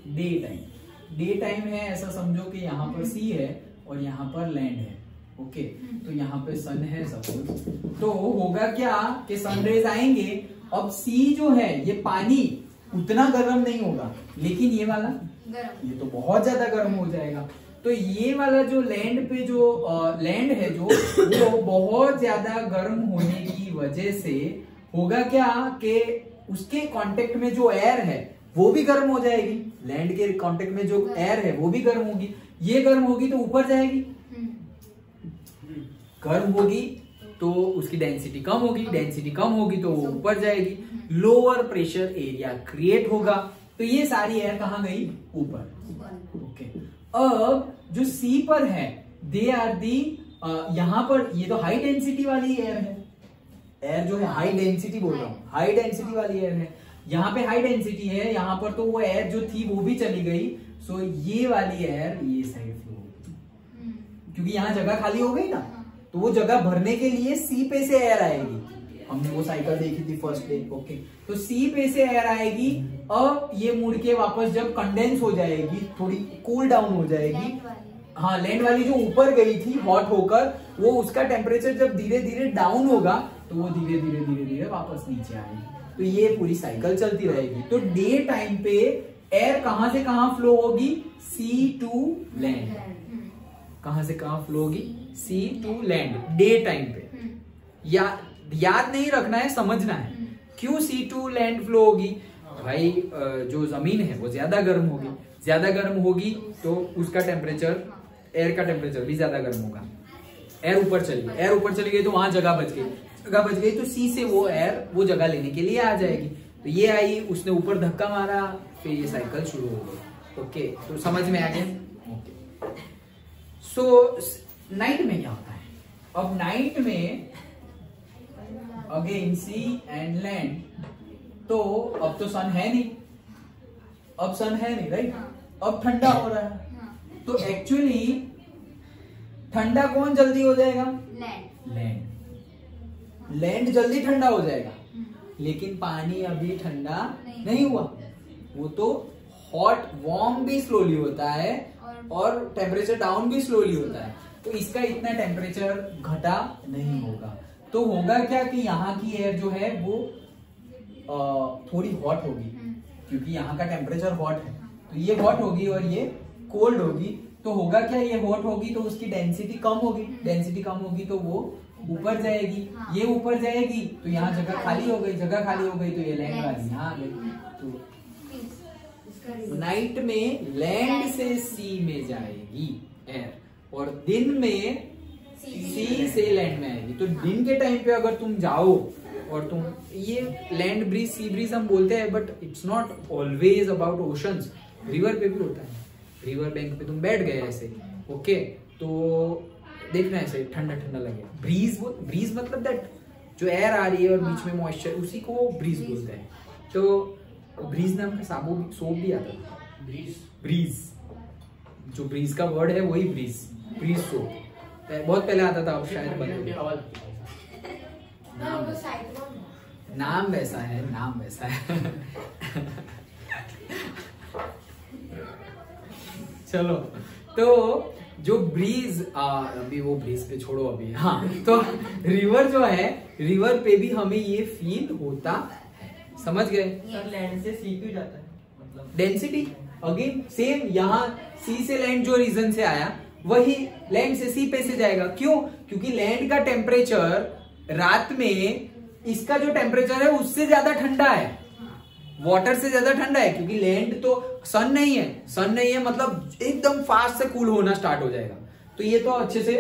डे टाइम है, ऐसा समझो कि यहाँ पर सी है और यहाँ पर लैंड है। ओके, तो यहाँ पे सन है सपोज, तो होगा क्या कि सनरेज आएंगे। अब सी जो है ये पानी उतना गर्म नहीं होगा, लेकिन ये वाला ये तो बहुत ज्यादा गर्म हो जाएगा। तो ये वाला जो लैंड पे जो लैंड है जो वो बहुत ज्यादा गर्म होने की वजह से होगा क्या कि उसके कांटेक्ट में जो एयर है वो भी गर्म हो जाएगी। लैंड के कांटेक्ट में जो एयर है वो भी गर्म होगी। ये गर्म होगी तो ऊपर जाएगी, गर्म होगी तो उसकी डेंसिटी कम होगी, डेंसिटी कम होगी तो वो ऊपर जाएगी, लोअर प्रेशर एरिया क्रिएट होगा। तो ये सारी एयर कहाँ गई, ऊपर। ओके, अब जो सी पर है दे आर दी, यहां पर ये तो हाई डेंसिटी वाली एयर है, एयर जो है हाई डेंसिटी बोल रहा हूं, हाई डेंसिटी वाली एयर है। यहाँ पे हाई डेंसिटी है, यहाँ पर तो वो एयर जो थी वो भी चली गई। सो ये वाली एयर ये साइड फ्लो होगी, क्योंकि यहाँ जगह खाली हो गई ना, तो वो जगह भरने के लिए सी पे से एयर आएगी। हमने वो साइकिल देखी थी फर्स्ट डे। ओके, तो सी पे से एयर आएगी। अब ये मुड़ के वापस जब कंडेंस हो जाएगी, थोड़ी कूल डाउन हो जाएगी, हाँ लैंड वाली जो ऊपर गई थी हॉट होकर, वो उसका टेम्परेचर जब धीरे धीरे डाउन होगा तो वो धीरे धीरे वापस नीचे आएगी। तो ये पूरी साइकिल चलती रहेगी। तो डे टाइम पे एयर कहां से कहां फ्लो होगी, सी टू लैंड। कहां से कहां फ्लो होगी, सी टू लैंड, डे टाइम पे। याद नहीं रखना है, समझना है क्यों सी टू लैंड फ्लो होगी। भाई जो जमीन है वो ज्यादा गर्म होगी, ज्यादा गर्म होगी तो उसका टेम्परेचर, एयर का टेम्परेचर भी ज्यादा गर्म होगा। एयर ऊपर चली गई तो वहां जगह बच गई, तो सी से वो एयर वो जगह लेने के लिए आ जाएगी। तो ये आई, उसने ऊपर धक्का मारा, फिर ये साइकिल शुरू हो गई। ओके, तो समझ में आ गया। ओके, सो नाइट में क्या होता है, अब नाइट में अगेन सी एंड लैंड, तो अब तो सन है नहीं, अब सन है नहीं, राइट। अब ठंडा हो रहा है, तो एक्चुअली ठंडा कौन जल्दी हो जाएगा, लैंड जल्दी ठंडा हो जाएगा, लेकिन पानी अभी ठंडा नहीं हुआ। वो तो हॉट वार्म भी स्लोली होता है और टेम्परेचर डाउन भी स्लोली होता है, तो इसका इतना टेम्परेचर घटा नहीं होगा। तो होगा क्या कि यहाँ की एयर जो है वो थोड़ी हॉट होगी, क्योंकि यहाँ का टेम्परेचर हॉट है, तो ये हॉट होगी और ये कोल्ड होगी। तो होगा क्या, ये हॉट होगी तो उसकी डेंसिटी कम होगी, डेंसिटी कम होगी तो वो ऊपर जाएगी, ये ऊपर जाएगी तो यहाँ जगह खाली हो गई, जगह खाली हो गई तो ये लैंड वाली यहाँ आ गई। तो नाइट में लैंड से सी में जाएगी एयर, और दिन में सी से लैंड में आएगी। तो दिन के टाइम पे अगर तुम जाओ और तुम, ये लैंड ब्रीज सी ब्रीज हम बोलते हैं, but it's not always about oceans. River पे भी होता है, रिवर बैंक पे तुम बैठ गए ऐसे, ओके, तो देखना ऐसे ठंडा ठंडा लगे। ब्रीज मतलब दैट जो एयर आ रही है और बीच में मॉइस्चर, उसी को ब्रीज बोलते हैं। तो ब्रीज नाम का सोप भी आता था। ब्रीज। ब्रीज, जो ब्रीज का वर्ड है वही ब्रीज, ब्रीज सोप बहुत पहले आता था, अब शायद बंद हो गया। हवा लगती है। नाम वैसा है, नाम वैसा है। चलो, तो जो ब्रीज, अभी वो ब्रीज पे छोड़ो अभी। हाँ, तो रिवर जो है, रिवर पे भी हमें ये फील होता है, समझ गए? सर लैंड से सी क्यों जाता है, मतलब डेंसिटी अगेन सेम, यहाँ सी से लैंड जो रीजन से आया वही लैंड से सी पे से जाएगा। क्यों? क्योंकि लैंड का टेम्परेचर रात में इसका जो टेम्परेचर है उससे ज्यादा ठंडा है, वाटर से ज्यादा ठंडा है, क्योंकि लैंड तो सन नहीं है, सन नहीं है मतलब एकदम फास्ट से कूल होना स्टार्ट हो जाएगा। तो ये तो अच्छे से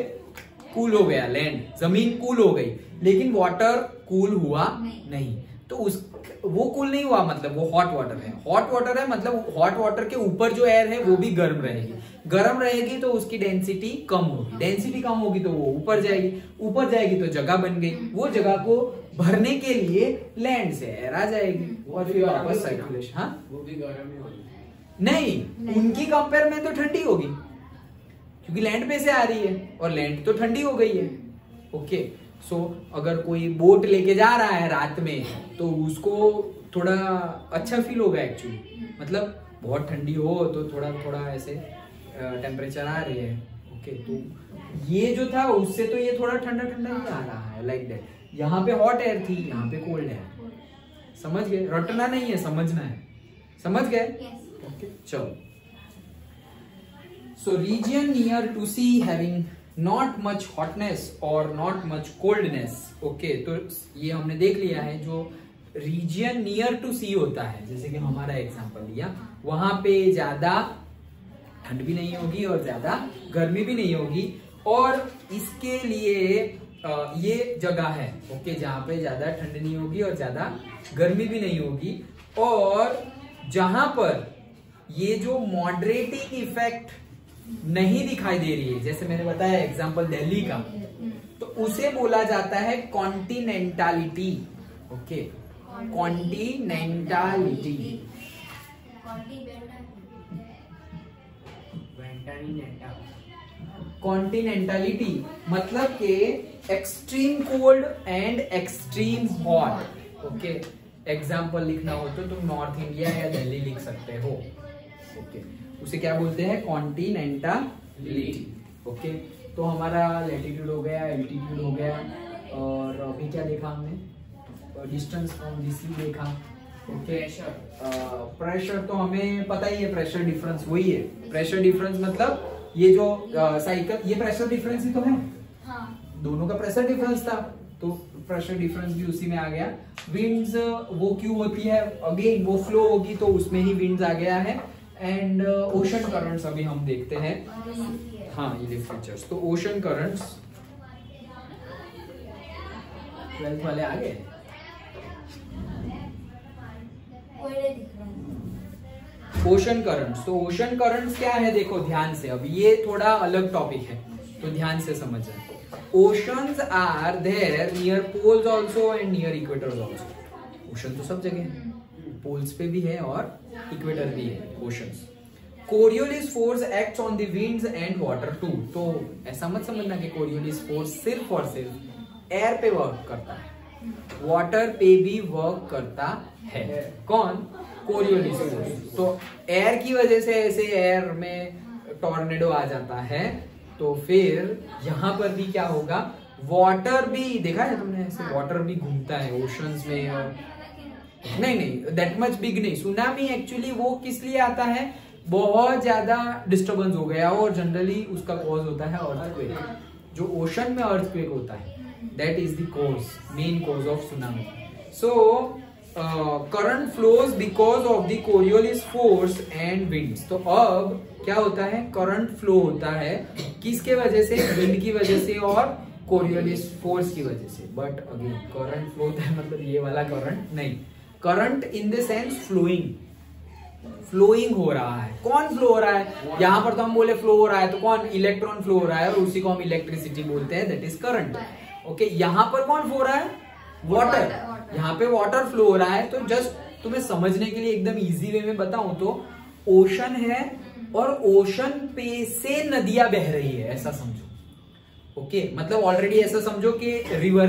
कूल हो गया, लैंड जमीन कूल हो गई, लेकिन वाटर कूल हुआ नहीं। तो वो कूल नहीं हुआ मतलब वो हॉट वाटर है। हॉट वाटर है मतलब हॉट वाटर के ऊपर जो एयर है वो भी गर्म रहेगी, गर्म रहेगी तो उसकी डेंसिटी कम होगी, डेंसिटी कम होगी तो वो ऊपर जाएगी, ऊपर जाएगी तो जगह बन गई, वो जगह को भरने के लिए लैंड से एयर आ जाएगी और फिर वापस सर्कुलेशन। हाँ, वो भी गर्म ही होगी। नहीं, उनकी कंपेयर में तो ठंडी होगी क्योंकि लैंड पे से आ रही है और लैंड तो ठंडी हो गई है। ओके, सो अगर कोई बोट लेके जा रहा है रात में तो उसको थोड़ा अच्छा फील होगा एक्चुअली, मतलब बहुत ठंडी हो तो थोड़ा थोड़ा ऐसे टेम्परेचर आ रही है। ओके, तो ये जो था उससे तो ये थोड़ा ठंडा ठंडा ही आ रहा है, लाइक दैट। यहाँ पे हॉट एयर थी, यहाँ पे कोल्ड एयर, समझ गए? रटना नहीं है, समझना है, समझ गए? ओके, चलो। So reason near to sea having not much hotness और नॉट मच कोल्डनेस। ओके, तो ये हमने देख लिया है, जो रीजन नियर टू सी होता है, जैसे कि हमारा एग्जांपल लिया, वहां पे ज्यादा ठंड भी नहीं होगी और ज्यादा गर्मी भी नहीं होगी, और इसके लिए ये जगह है, ओके, जहां पे ज्यादा ठंड नहीं होगी और ज्यादा गर्मी भी नहीं होगी, और जहां पर ये जो मॉडरेटिंग इफेक्ट नहीं दिखाई दे रही है, जैसे मैंने बताया एग्जांपल दिल्ली का, तो उसे बोला जाता है कॉन्टिनेंटालिटी। ओके, कॉन्टिनेंटालिटी। कॉन्टिनेंटालिटी मतलब के extreme cold and extreme hot. Okay, example लिखना हो तो तुम नॉर्थ इंडिया या दिल्ली लिख सकते हो। ओके, उसे क्या बोलते हैं? कॉन्टिनेंटालिटी। ओके, तो हमारा लैटिट्यूड हो गया, एल्टीट्यूड हो गया, और अभी क्या देखा हमने? डिस्टेंस फ्रॉम द सी देखा। ओके, प्रेशर तो हमें पता ही है, प्रेशर डिफरेंस वही है। प्रेशर डिफरेंस मतलब ये जो साइकिल, ये प्रेशर डिफरेंस ही तो है। हाँ। दोनों का प्रेशर डिफरेंस था, तो प्रेशर डिफरेंस भी उसी में आ गया। विंड्स वो क्यों होती है? अगेन वो फ्लो होगी तो उसमें ही विंड्स आ गया है। एंड ओशन करंट्स अभी हम देखते हैं। हाँ, ये फीचर्स, तो ओशन करंट्स 12th वाले आ गए। ओशन करंट्स, तो ओशन करंट्स क्या है देखो ध्यान से, अब ये थोड़ा अलग टॉपिक है तो ध्यान से समझना। Oceans are there near poles also and near equators also. Ocean तो सब जगह है, पोल्स पे भी है और इक्वेटर भी है oceans. Coriolis force acts on the winds and water too. तो ऐसा मत समझना कि कोरियोलिस फोर्स सिर्फ और सिर्फ एयर पे वर्क करता है, वाटर पे भी वर्क करता है। कौन? Coriolis force. तो एयर की वजह से ऐसे एयर में टॉर्नेडो आ जाता है, तो फिर यहाँ पर भी क्या होगा? वाटर भी देखा है तुमने, ऐसे वाटर भी घूमता है ओशंस में। और नहीं दैट मच बिग नहीं। सुनामी एक्चुअली वो किस लिए आता है? बहुत ज्यादा डिस्टर्बेंस हो गया और जनरली उसका कॉज होता है अर्थक्वेक। जो ओशन में अर्थक्वेक होता है that is the cause, main cause of tsunami. So current flows because of the Coriolis force and winds. तो अब क्या होता है? करंट फ्लो होता है किसके वजह से? विंड की वजह से और कोरियोलिस फोर्स की वजह से। बट अगेन करंट फ्लो होता है मतलब ये वाला करंट नहीं, current in the sense flowing, flowing हो रहा है। कौन फ्लो हो रहा है? यहाँ पर तो हम बोले फ्लो हो रहा है तो कौन? इलेक्ट्रॉन फ्लो हो रहा है और उसी को हम इलेक्ट्रिसिटी बोलते हैं, दैट इज करंट। ओके, यहाँ पर कौन फ्लो हो रहा है? वाटर। यहाँ पे वाटर फ्लो हो रहा है, तो जस्ट तुम्हें समझने के लिए एकदम इजी वे में बताऊं तो ओशन है और ओशन पे से नदियां बह रही है, ऐसा समझो। ओके, मतलब ऑलरेडी ऐसा समझो कि रिवर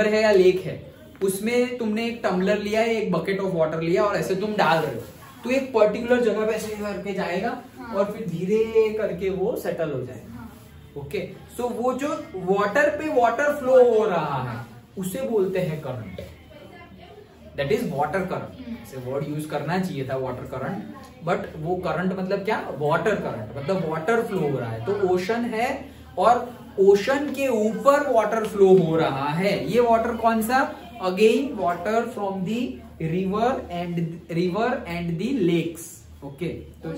है या लेक है, उसमें तुमने एक टम्बलर लिया है, एक बकेट ऑफ वाटर लिया और ऐसे तुम डाल रहे हो, तो एक पर्टिकुलर जगह पे ऐसे करके जाएगा और फिर धीरे करके वो सेटल हो जाएगा। ओके, सो वो जो वाटर पे वाटर फ्लो हो रहा है उसे बोलते हैं current, that is water current. से वर्ड यूज करना चाहिए था वाटर करंट, बट वो करंट मतलब क्या, वाटर करंट, मतलब वाटर फ्लो हो रहा है। तो ओशन है और ओशन के ऊपर वाटर फ्लो हो रहा है। ये वाटर कौन सा, again water from the river and the lakes. Okay, तो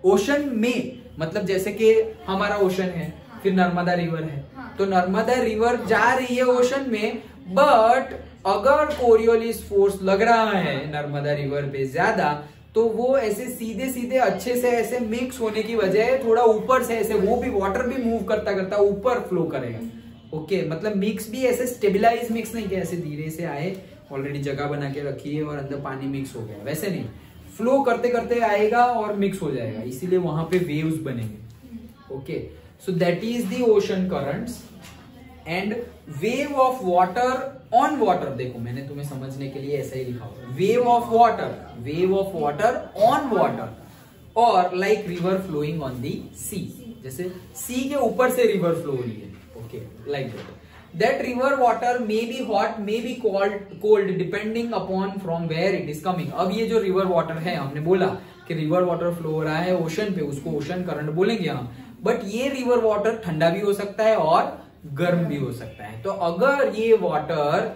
ओशन में मतलब जैसे कि हमारा ओशन है, फिर नर्मदा रिवर है, तो नर्मदा रिवर जा रही है ओशन में, बट अगर कोरियोलिस फोर्स लग रहा है नर्मदा रिवर पे ज्यादा, तो वो ऐसे सीधे सीधे अच्छे से ऐसे मिक्स होने की वजह थोड़ा ऊपर से ऐसे वो भी वाटर भी मूव करता करता ऊपर फ्लो करेगा। ओके, मतलब मिक्स भी ऐसे स्टेबिलाईज मिक्स नहीं किया, ऐसे धीरे से आए, ऑलरेडी जगह बना के रखी है और अंदर पानी मिक्स हो गया, वैसे नहीं, फ्लो करते करते आएगा और मिक्स हो जाएगा, इसीलिए वहां पे वेव्स बनेंगे। Okay, so that is the ocean currents and wave of water on water. देखो मैंने तुम्हें समझने के लिए ऐसा ही लिखा हुआ, wave of water on water, और like river flowing on the sea, जैसे सी के ऊपर से रिवर फ्लो हो रही है। Okay, like that river water may be hot, may be cold depending upon from where it is coming। अब ये जो रिवर वाटर है, हमने बोला कि रिवर वाटर फ्लो हो रहा है ओशन पे, उसको ओशन करंट बोलेंगे हम, बट ये रिवर वाटर ठंडा भी हो सकता है और गर्म भी हो सकता है। तो अगर ये वाटर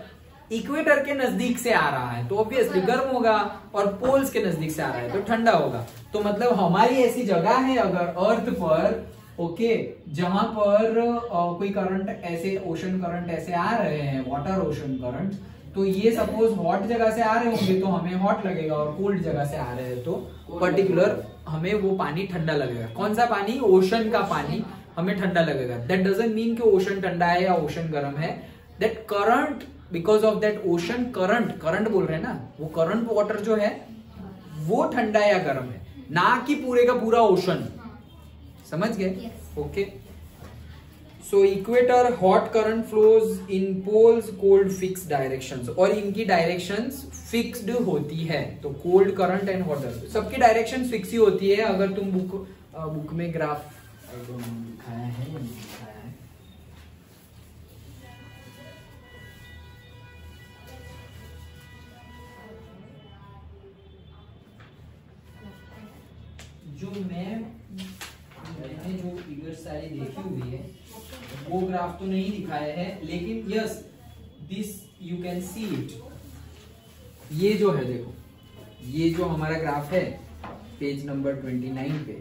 इक्वेटर के नजदीक से आ रहा है तो ऑब्वियसली गर्म होगा, और पोल्स के नजदीक से आ रहा है तो ठंडा होगा। तो मतलब हमारी ऐसी जगह है अगर अर्थ पर, ओके, जहां पर कोई करंट ऐसे, ओशन करंट ऐसे आ रहे हैं, वाटर ओशन करंट, तो ये सपोज हॉट जगह से आ रहे होंगे तो हमें हॉट लगेगा, और कोल्ड जगह से आ रहे हैं तो पर्टिकुलर हमें वो पानी ठंडा लगेगा। कौन सा पानी, ओशन का पानी हमें ठंडा लगेगा। दैट डजंट मीन कि ओशन ठंडा है या ओशन गर्म है, that current, because of that ocean current बोल रहे हैं ना, वो करंट वाटर जो है वो ठंडा या गर्म है, ना कि पूरे का पूरा ओशन। समझ गए? Okay, so equator hot current flows in poles cold fix directions, और इनकी डायरेक्शंस फिक्स्ड होती है। तो cold current and hot current सबकी डायरेक्शन फिक्स ही होती है। अगर तुम बुक में ग्राफ दिखाया है या नहीं दिखाया है, जो मैंने जो फिगर सारी देखी हुई है वो ग्राफ तो नहीं दिखाया है, लेकिन yes this you can see it. ये जो है देखो, ये जो हमारा ग्राफ है पेज नंबर 29 पे,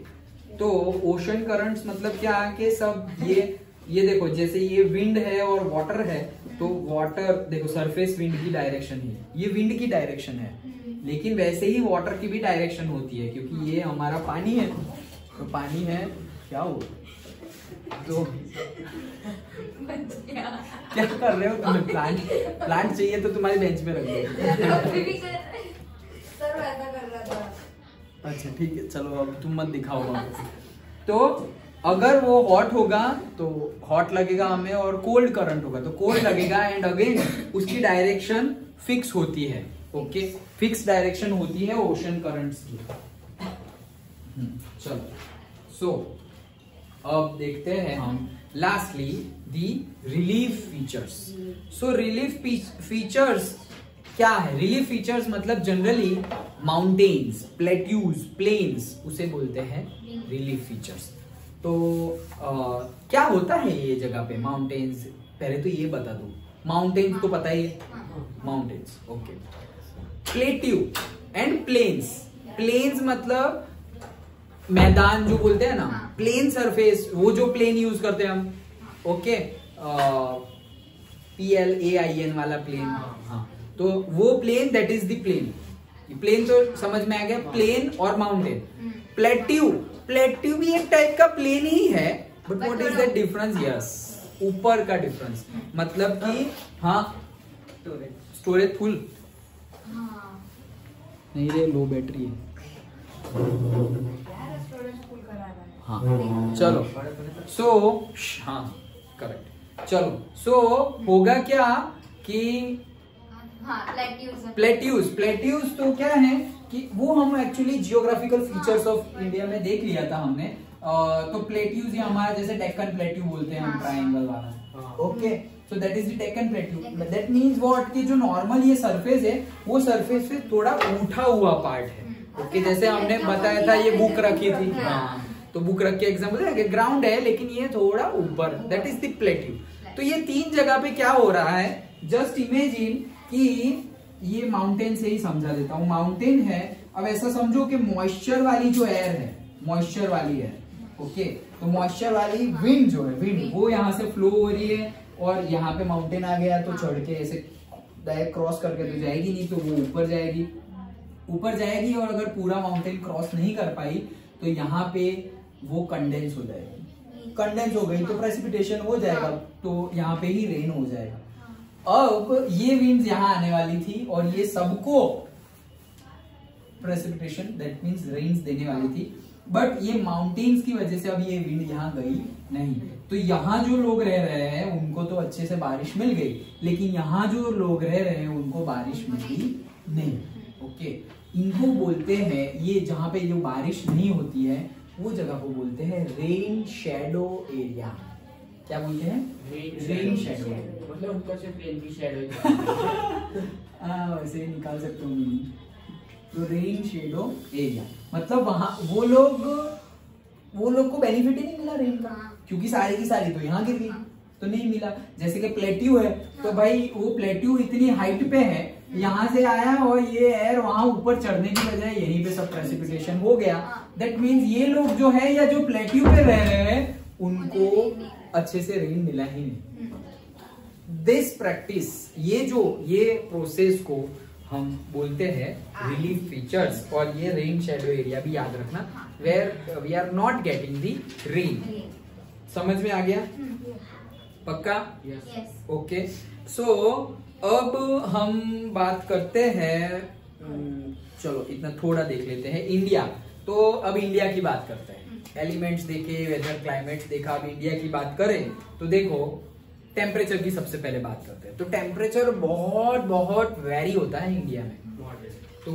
तो ओशन करंट्स मतलब क्या कि सब ये देखो, जैसे ये विंड है और वाटर है, तो वाटर देखो सरफेस विंड की डायरेक्शन है, ये विंड की डायरेक्शन है, लेकिन वैसे ही वाटर की भी डायरेक्शन होती है, क्योंकि ये हमारा पानी है, तो पानी है क्या हो, तो क्या कर रहे हो तुम्हें, प्लांट चाहिए तो तुम्हारी बेंच पे रख दो। अच्छा ठीक है, चलो अब तुम मत दिखाओ वापस। तो अगर वो हॉट होगा तो हॉट लगेगा हमें, और कोल्ड करंट होगा तो कोल्ड लगेगा, एंड अगेन उसकी डायरेक्शन फिक्स होती है। ओके, फिक्स डायरेक्शन होती है ओशन करंट्स की। चलो, सो अब देखते हैं हम लास्टली दी रिलीफ फीचर्स। सो रिलीफ फीचर्स क्या है? रिलीफ फीचर्स मतलब जनरली माउंटेन्स, प्लेट्यूज, प्लेन्स, उसे बोलते हैं रिलीफ फीचर्स। तो क्या होता है ये जगह पे माउंटेन्स? पहले तो ये बता दो, माउंटेन्स तो पता ही है, mountains. Okay, plateau and plains. Plains मतलब मैदान जो बोलते हैं ना, प्लेन सरफेस, वो जो प्लेन यूज करते हैं हम। ओके, PLAIN वाला प्लेन, हाँ, तो वो plain, that is the plain. Plain तो समझ में आ गया, प्लेन और माउंटेन। प्लेट्यू, प्लेट्यू भी एक टाइप का प्लेन ही है, but what is the difference? Yes, ऊपर का डिफरेंस, मतलब कि हाँ, स्टोरेज फुल, नहीं रे, लो बैटरी है। हाँ चलो, हाँ करेक्ट, चलो होगा क्या कि प्लेट्यूज तो क्या है कि वो हम actually geographical features of India में देख लिया था हमने। तो प्लेट्यूज ये हमारा जैसे डेक्कन प्लेट्यू बोलते हैं हम, ट्रायंगल वाला। Okay, so that is the Deccan plateau. That means what कि जो नॉर्मल ये सरफेस है वो सरफेस से थोड़ा उठा हुआ पार्ट है। ओके, जैसे हमने बताया था ये बुक रखी थी, हाँ, तो बुक रख के एग्जाम्पल है कि ग्राउंड है लेकिन ये थोड़ा ऊपर, दैट इज द प्लेट्यू। तो ये 3 जगह पे क्या हो रहा है, जस्ट इमेजिन कि ये माउंटेन से ही समझा देता हूँ। माउंटेन है, अब ऐसा समझो कि मॉइस्चर वाली जो एयर है, मॉइस्चर वाली है, ओके, तो मॉइस्चर वाली विंड जो है, विंड वो यहाँ से फ्लो हो रही है और यहाँ पे माउंटेन आ गया तो चढ़ के ऐसे डायरेक्ट क्रॉस करके तो जाएगी नहीं, तो वो ऊपर जाएगी और अगर पूरा माउंटेन क्रॉस नहीं कर पाई तो यहाँ पे वो कंडेंस हो जाएगी। कंडेंस हो गई तो प्रेसिपिटेशन हो जाएगा, तो यहाँ पे ही रेन हो जाएगा। अब ये विंड्स यहाँ आने वाली थी और ये सबको प्रेसिपिटेशन दैट मींस रेन्स देने वाली थी, बट ये माउंटेन्स की वजह से अब ये विंड यहाँ गई नहीं, तो यहाँ जो लोग रह रहे हैं उनको तो अच्छे से बारिश मिल गई, लेकिन यहाँ जो लोग रह रहे हैं उनको बारिश मिली नहीं। ओके, इनको बोलते हैं, ये जहाँ पे जो बारिश नहीं होती है वो जगह को बोलते हैं रेन शैडो एरिया। क्या बोलते हैं? रेन शैडो, मतलब ऊपर से प्लेन की शैडो। वैसे निकाल सकते हो मीनिंग। तो रेन शैडो एरिया मतलब वहां वो लोग को बेनिफिट ही नहीं मिला रेन का, क्योंकि सारी की सारी तो यहाँ गिर गई, तो नहीं मिला। जैसे कि प्लेट्यू है, तो भाई वो प्लेट्यू इतनी हाइट पे है, यहाँ से आया और ये एयर वहां ऊपर चढ़ने की बजाय यहीं पे सब प्रेसिपिटेशन हो गया। दैट मीन्स ये लोग जो है या जो प्लेट्यू पे रह रहे हैं उनको अच्छे से रेन मिला ही नहीं। दिस प्रैक्टिस, ये प्रोसेस को हम बोलते हैं रिलीफ फीचर्स, और ये रेन शैडो एरिया भी याद रखना, where we are not getting the rain. समझ में आ गया? पक्का? ओके, सो अब हम बात करते हैं, चलो इतना थोड़ा देख लेते हैं इंडिया। तो अब इंडिया की बात करते हैं। एलिमेंट्स देखे, वेदर क्लाइमेट्स देखा, अब इंडिया की बात करें तो देखो टेम्परेचर की सबसे पहले बात करते हैं। तो टेम्परेचर बहुत वेरी होता है इंडिया में। तो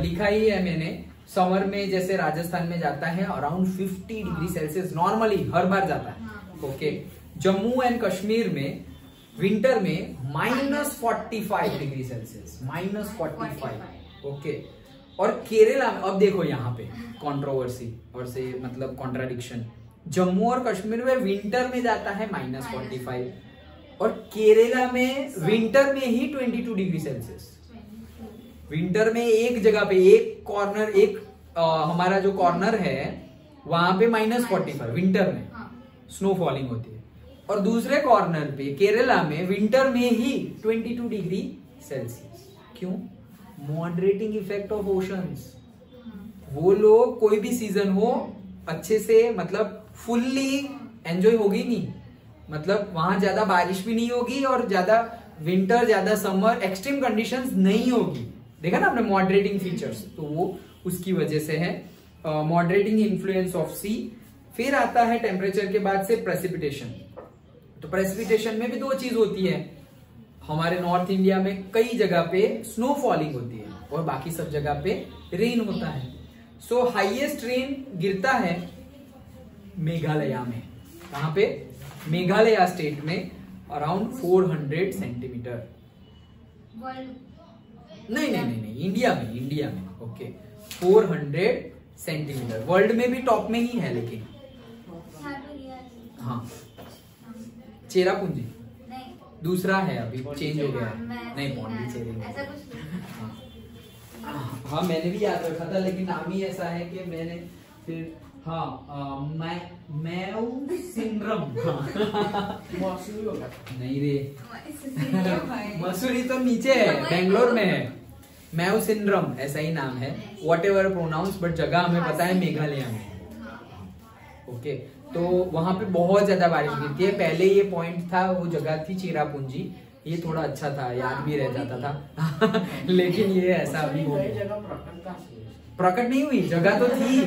लिखा ही है मैंने, समर में जैसे राजस्थान में जाता है अराउंड 50 डिग्री सेल्सियस नॉर्मली हर बार जाता है। ओके, जम्मू एंड कश्मीर में विंटर में -45 डिग्री सेल्सियस, -45। ओके, और केरला में, अब देखो यहाँ पे कंट्रोवर्सी और से मतलब कॉन्ट्राडिक्शन, जम्मू और कश्मीर में विंटर में जाता है -45 और केरला में विंटर में ही 22 डिग्री सेल्सियस। विंटर में एक जगह पे एक कॉर्नर, हमारा जो कॉर्नर है वहां पे -45 विंटर में स्नो फॉलिंग होती है, और दूसरे कॉर्नर पे केरला में विंटर में ही 22 डिग्री सेल्सियस। क्यों? Moderating effect of oceans. वो लोग कोई भी सीजन हो अच्छे से मतलब फुल्ली एंजॉय होगी नहीं, मतलब वहां ज्यादा बारिश भी नहीं होगी और ज्यादा विंटर ज्यादा समर एक्सट्रीम कंडीशंस नहीं होगी। देखा ना आपने मॉडरेटिंग फीचर्स, तो वो उसकी वजह से है, मॉडरेटिंग इन्फ्लुएंस ऑफ सी। फिर आता है टेम्परेचर के बाद से प्रेसिपिटेशन। तो प्रेसिपिटेशन में भी 2 चीज होती है, हमारे नॉर्थ इंडिया में कई जगह पे स्नो फॉलिंग होती है और बाकी सब जगह पे रेन होता है। सो हाईएस्ट रेन गिरता है मेघालय में। कहां पे? मेघालय स्टेट में अराउंड 400 सेंटीमीटर। नहीं, इंडिया में। Okay, 400 centimetre. वर्ल्ड में भी टॉप में ही है, लेकिन हाँ, चेरापूंजी दूसरा है, अभी चेंज हो गया है। नहीं, पौंडीचेरी हाँ मैंने भी याद रखा था, लेकिन नाम ही ऐसा है कि मैंने फिर मैव सिंड्रोम। मौसमी होगा। नहीं रे, मसूरी तो नीचे है, बेंगलोर में है। मैव सिंड्रोम ऐसा ही नाम है, वॉट एवर प्रोनाउंस, बट जगह हमें पता है मेघालय में। ओके, तो वहां पे बहुत ज्यादा बारिश गिरती है। पहले ये पॉइंट था, वो जगह थी चेरापूंजी, ये थोड़ा अच्छा था, याद भी रह जाता था लेकिन ये ऐसा अभी हो नई गया। जगह प्रकट का प्रकट नहीं हुई, जगह तो थी,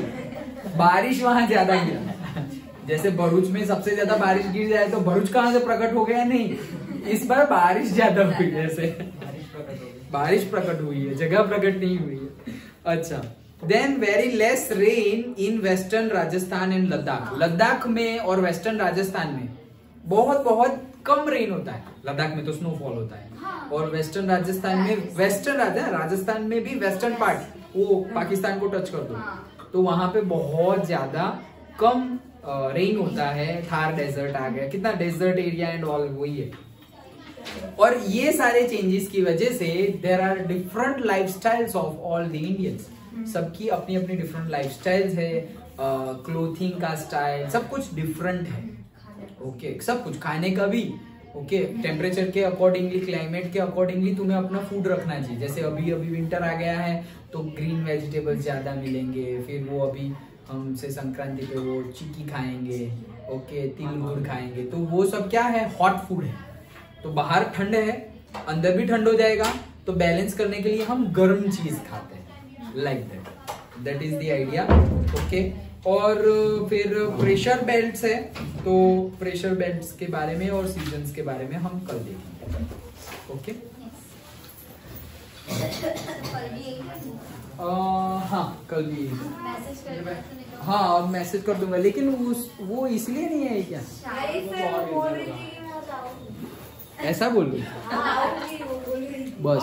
बारिश वहां ज्यादा गिरा। जैसे भरूच में सबसे ज्यादा बारिश गिर जाए तो भरूच कहाँ से प्रकट हो गया? नहीं, इस बार बारिश ज्यादा हुई, ऐसे बारिश प्रकट हुई है, जगह प्रकट नहीं हुई है। अच्छा, then very less rain in western Rajasthan and Ladakh. Ladakh में और वेस्टर्न राजस्थान में बहुत बहुत कम रेन होता है। लद्दाख में तो स्नोफॉल होता है, और वेस्टर्न राजस्थान में, वेस्टर्न राजस्थान में भी वेस्टर्न पार्ट, वो पाकिस्तान को टच कर दो तो वहां पे बहुत ज्यादा कम रेन होता है। थार डेजर्ट आ गया, कितना डेजर्ट एरिया एंड ऑल, वही है। और ये सारे चेंजेस की वजह से there are different lifestyles of all the Indians. सबकी अपनी अपनी डिफरेंट लाइफस्टाइल्स है, क्लोथिंग का स्टाइल सब कुछ डिफरेंट है। ओके, सब कुछ, खाने का भी। ओके, टेम्परेचर के अकॉर्डिंगली, क्लाइमेट के अकॉर्डिंगली तुम्हें अपना फूड रखना चाहिए। जैसे अभी विंटर आ गया है तो ग्रीन वेजिटेबल्स ज्यादा मिलेंगे। फिर वो अभी हमसे संक्रांति पे वो चिक्की खाएंगे, ओके, तिल गुड़ खाएंगे, तो वो सब क्या है? हॉट फूड है। तो बाहर ठंड है, अंदर भी ठंड हो जाएगा, तो बैलेंस करने के लिए हम गर्म चीज खाते हैं, like that is the idea. Okay, और फिर प्रेशर बेल्ट्स है, तो प्रेशर बेल्ट्स के बारे में और सीजन्स के बारे में हम कल देखेंगे। ओके, हाँ कल भी, हाँ और मैसेज कर दूंगा, लेकिन वो इसलिए नहीं है क्या? ऐसा बोल रही बस।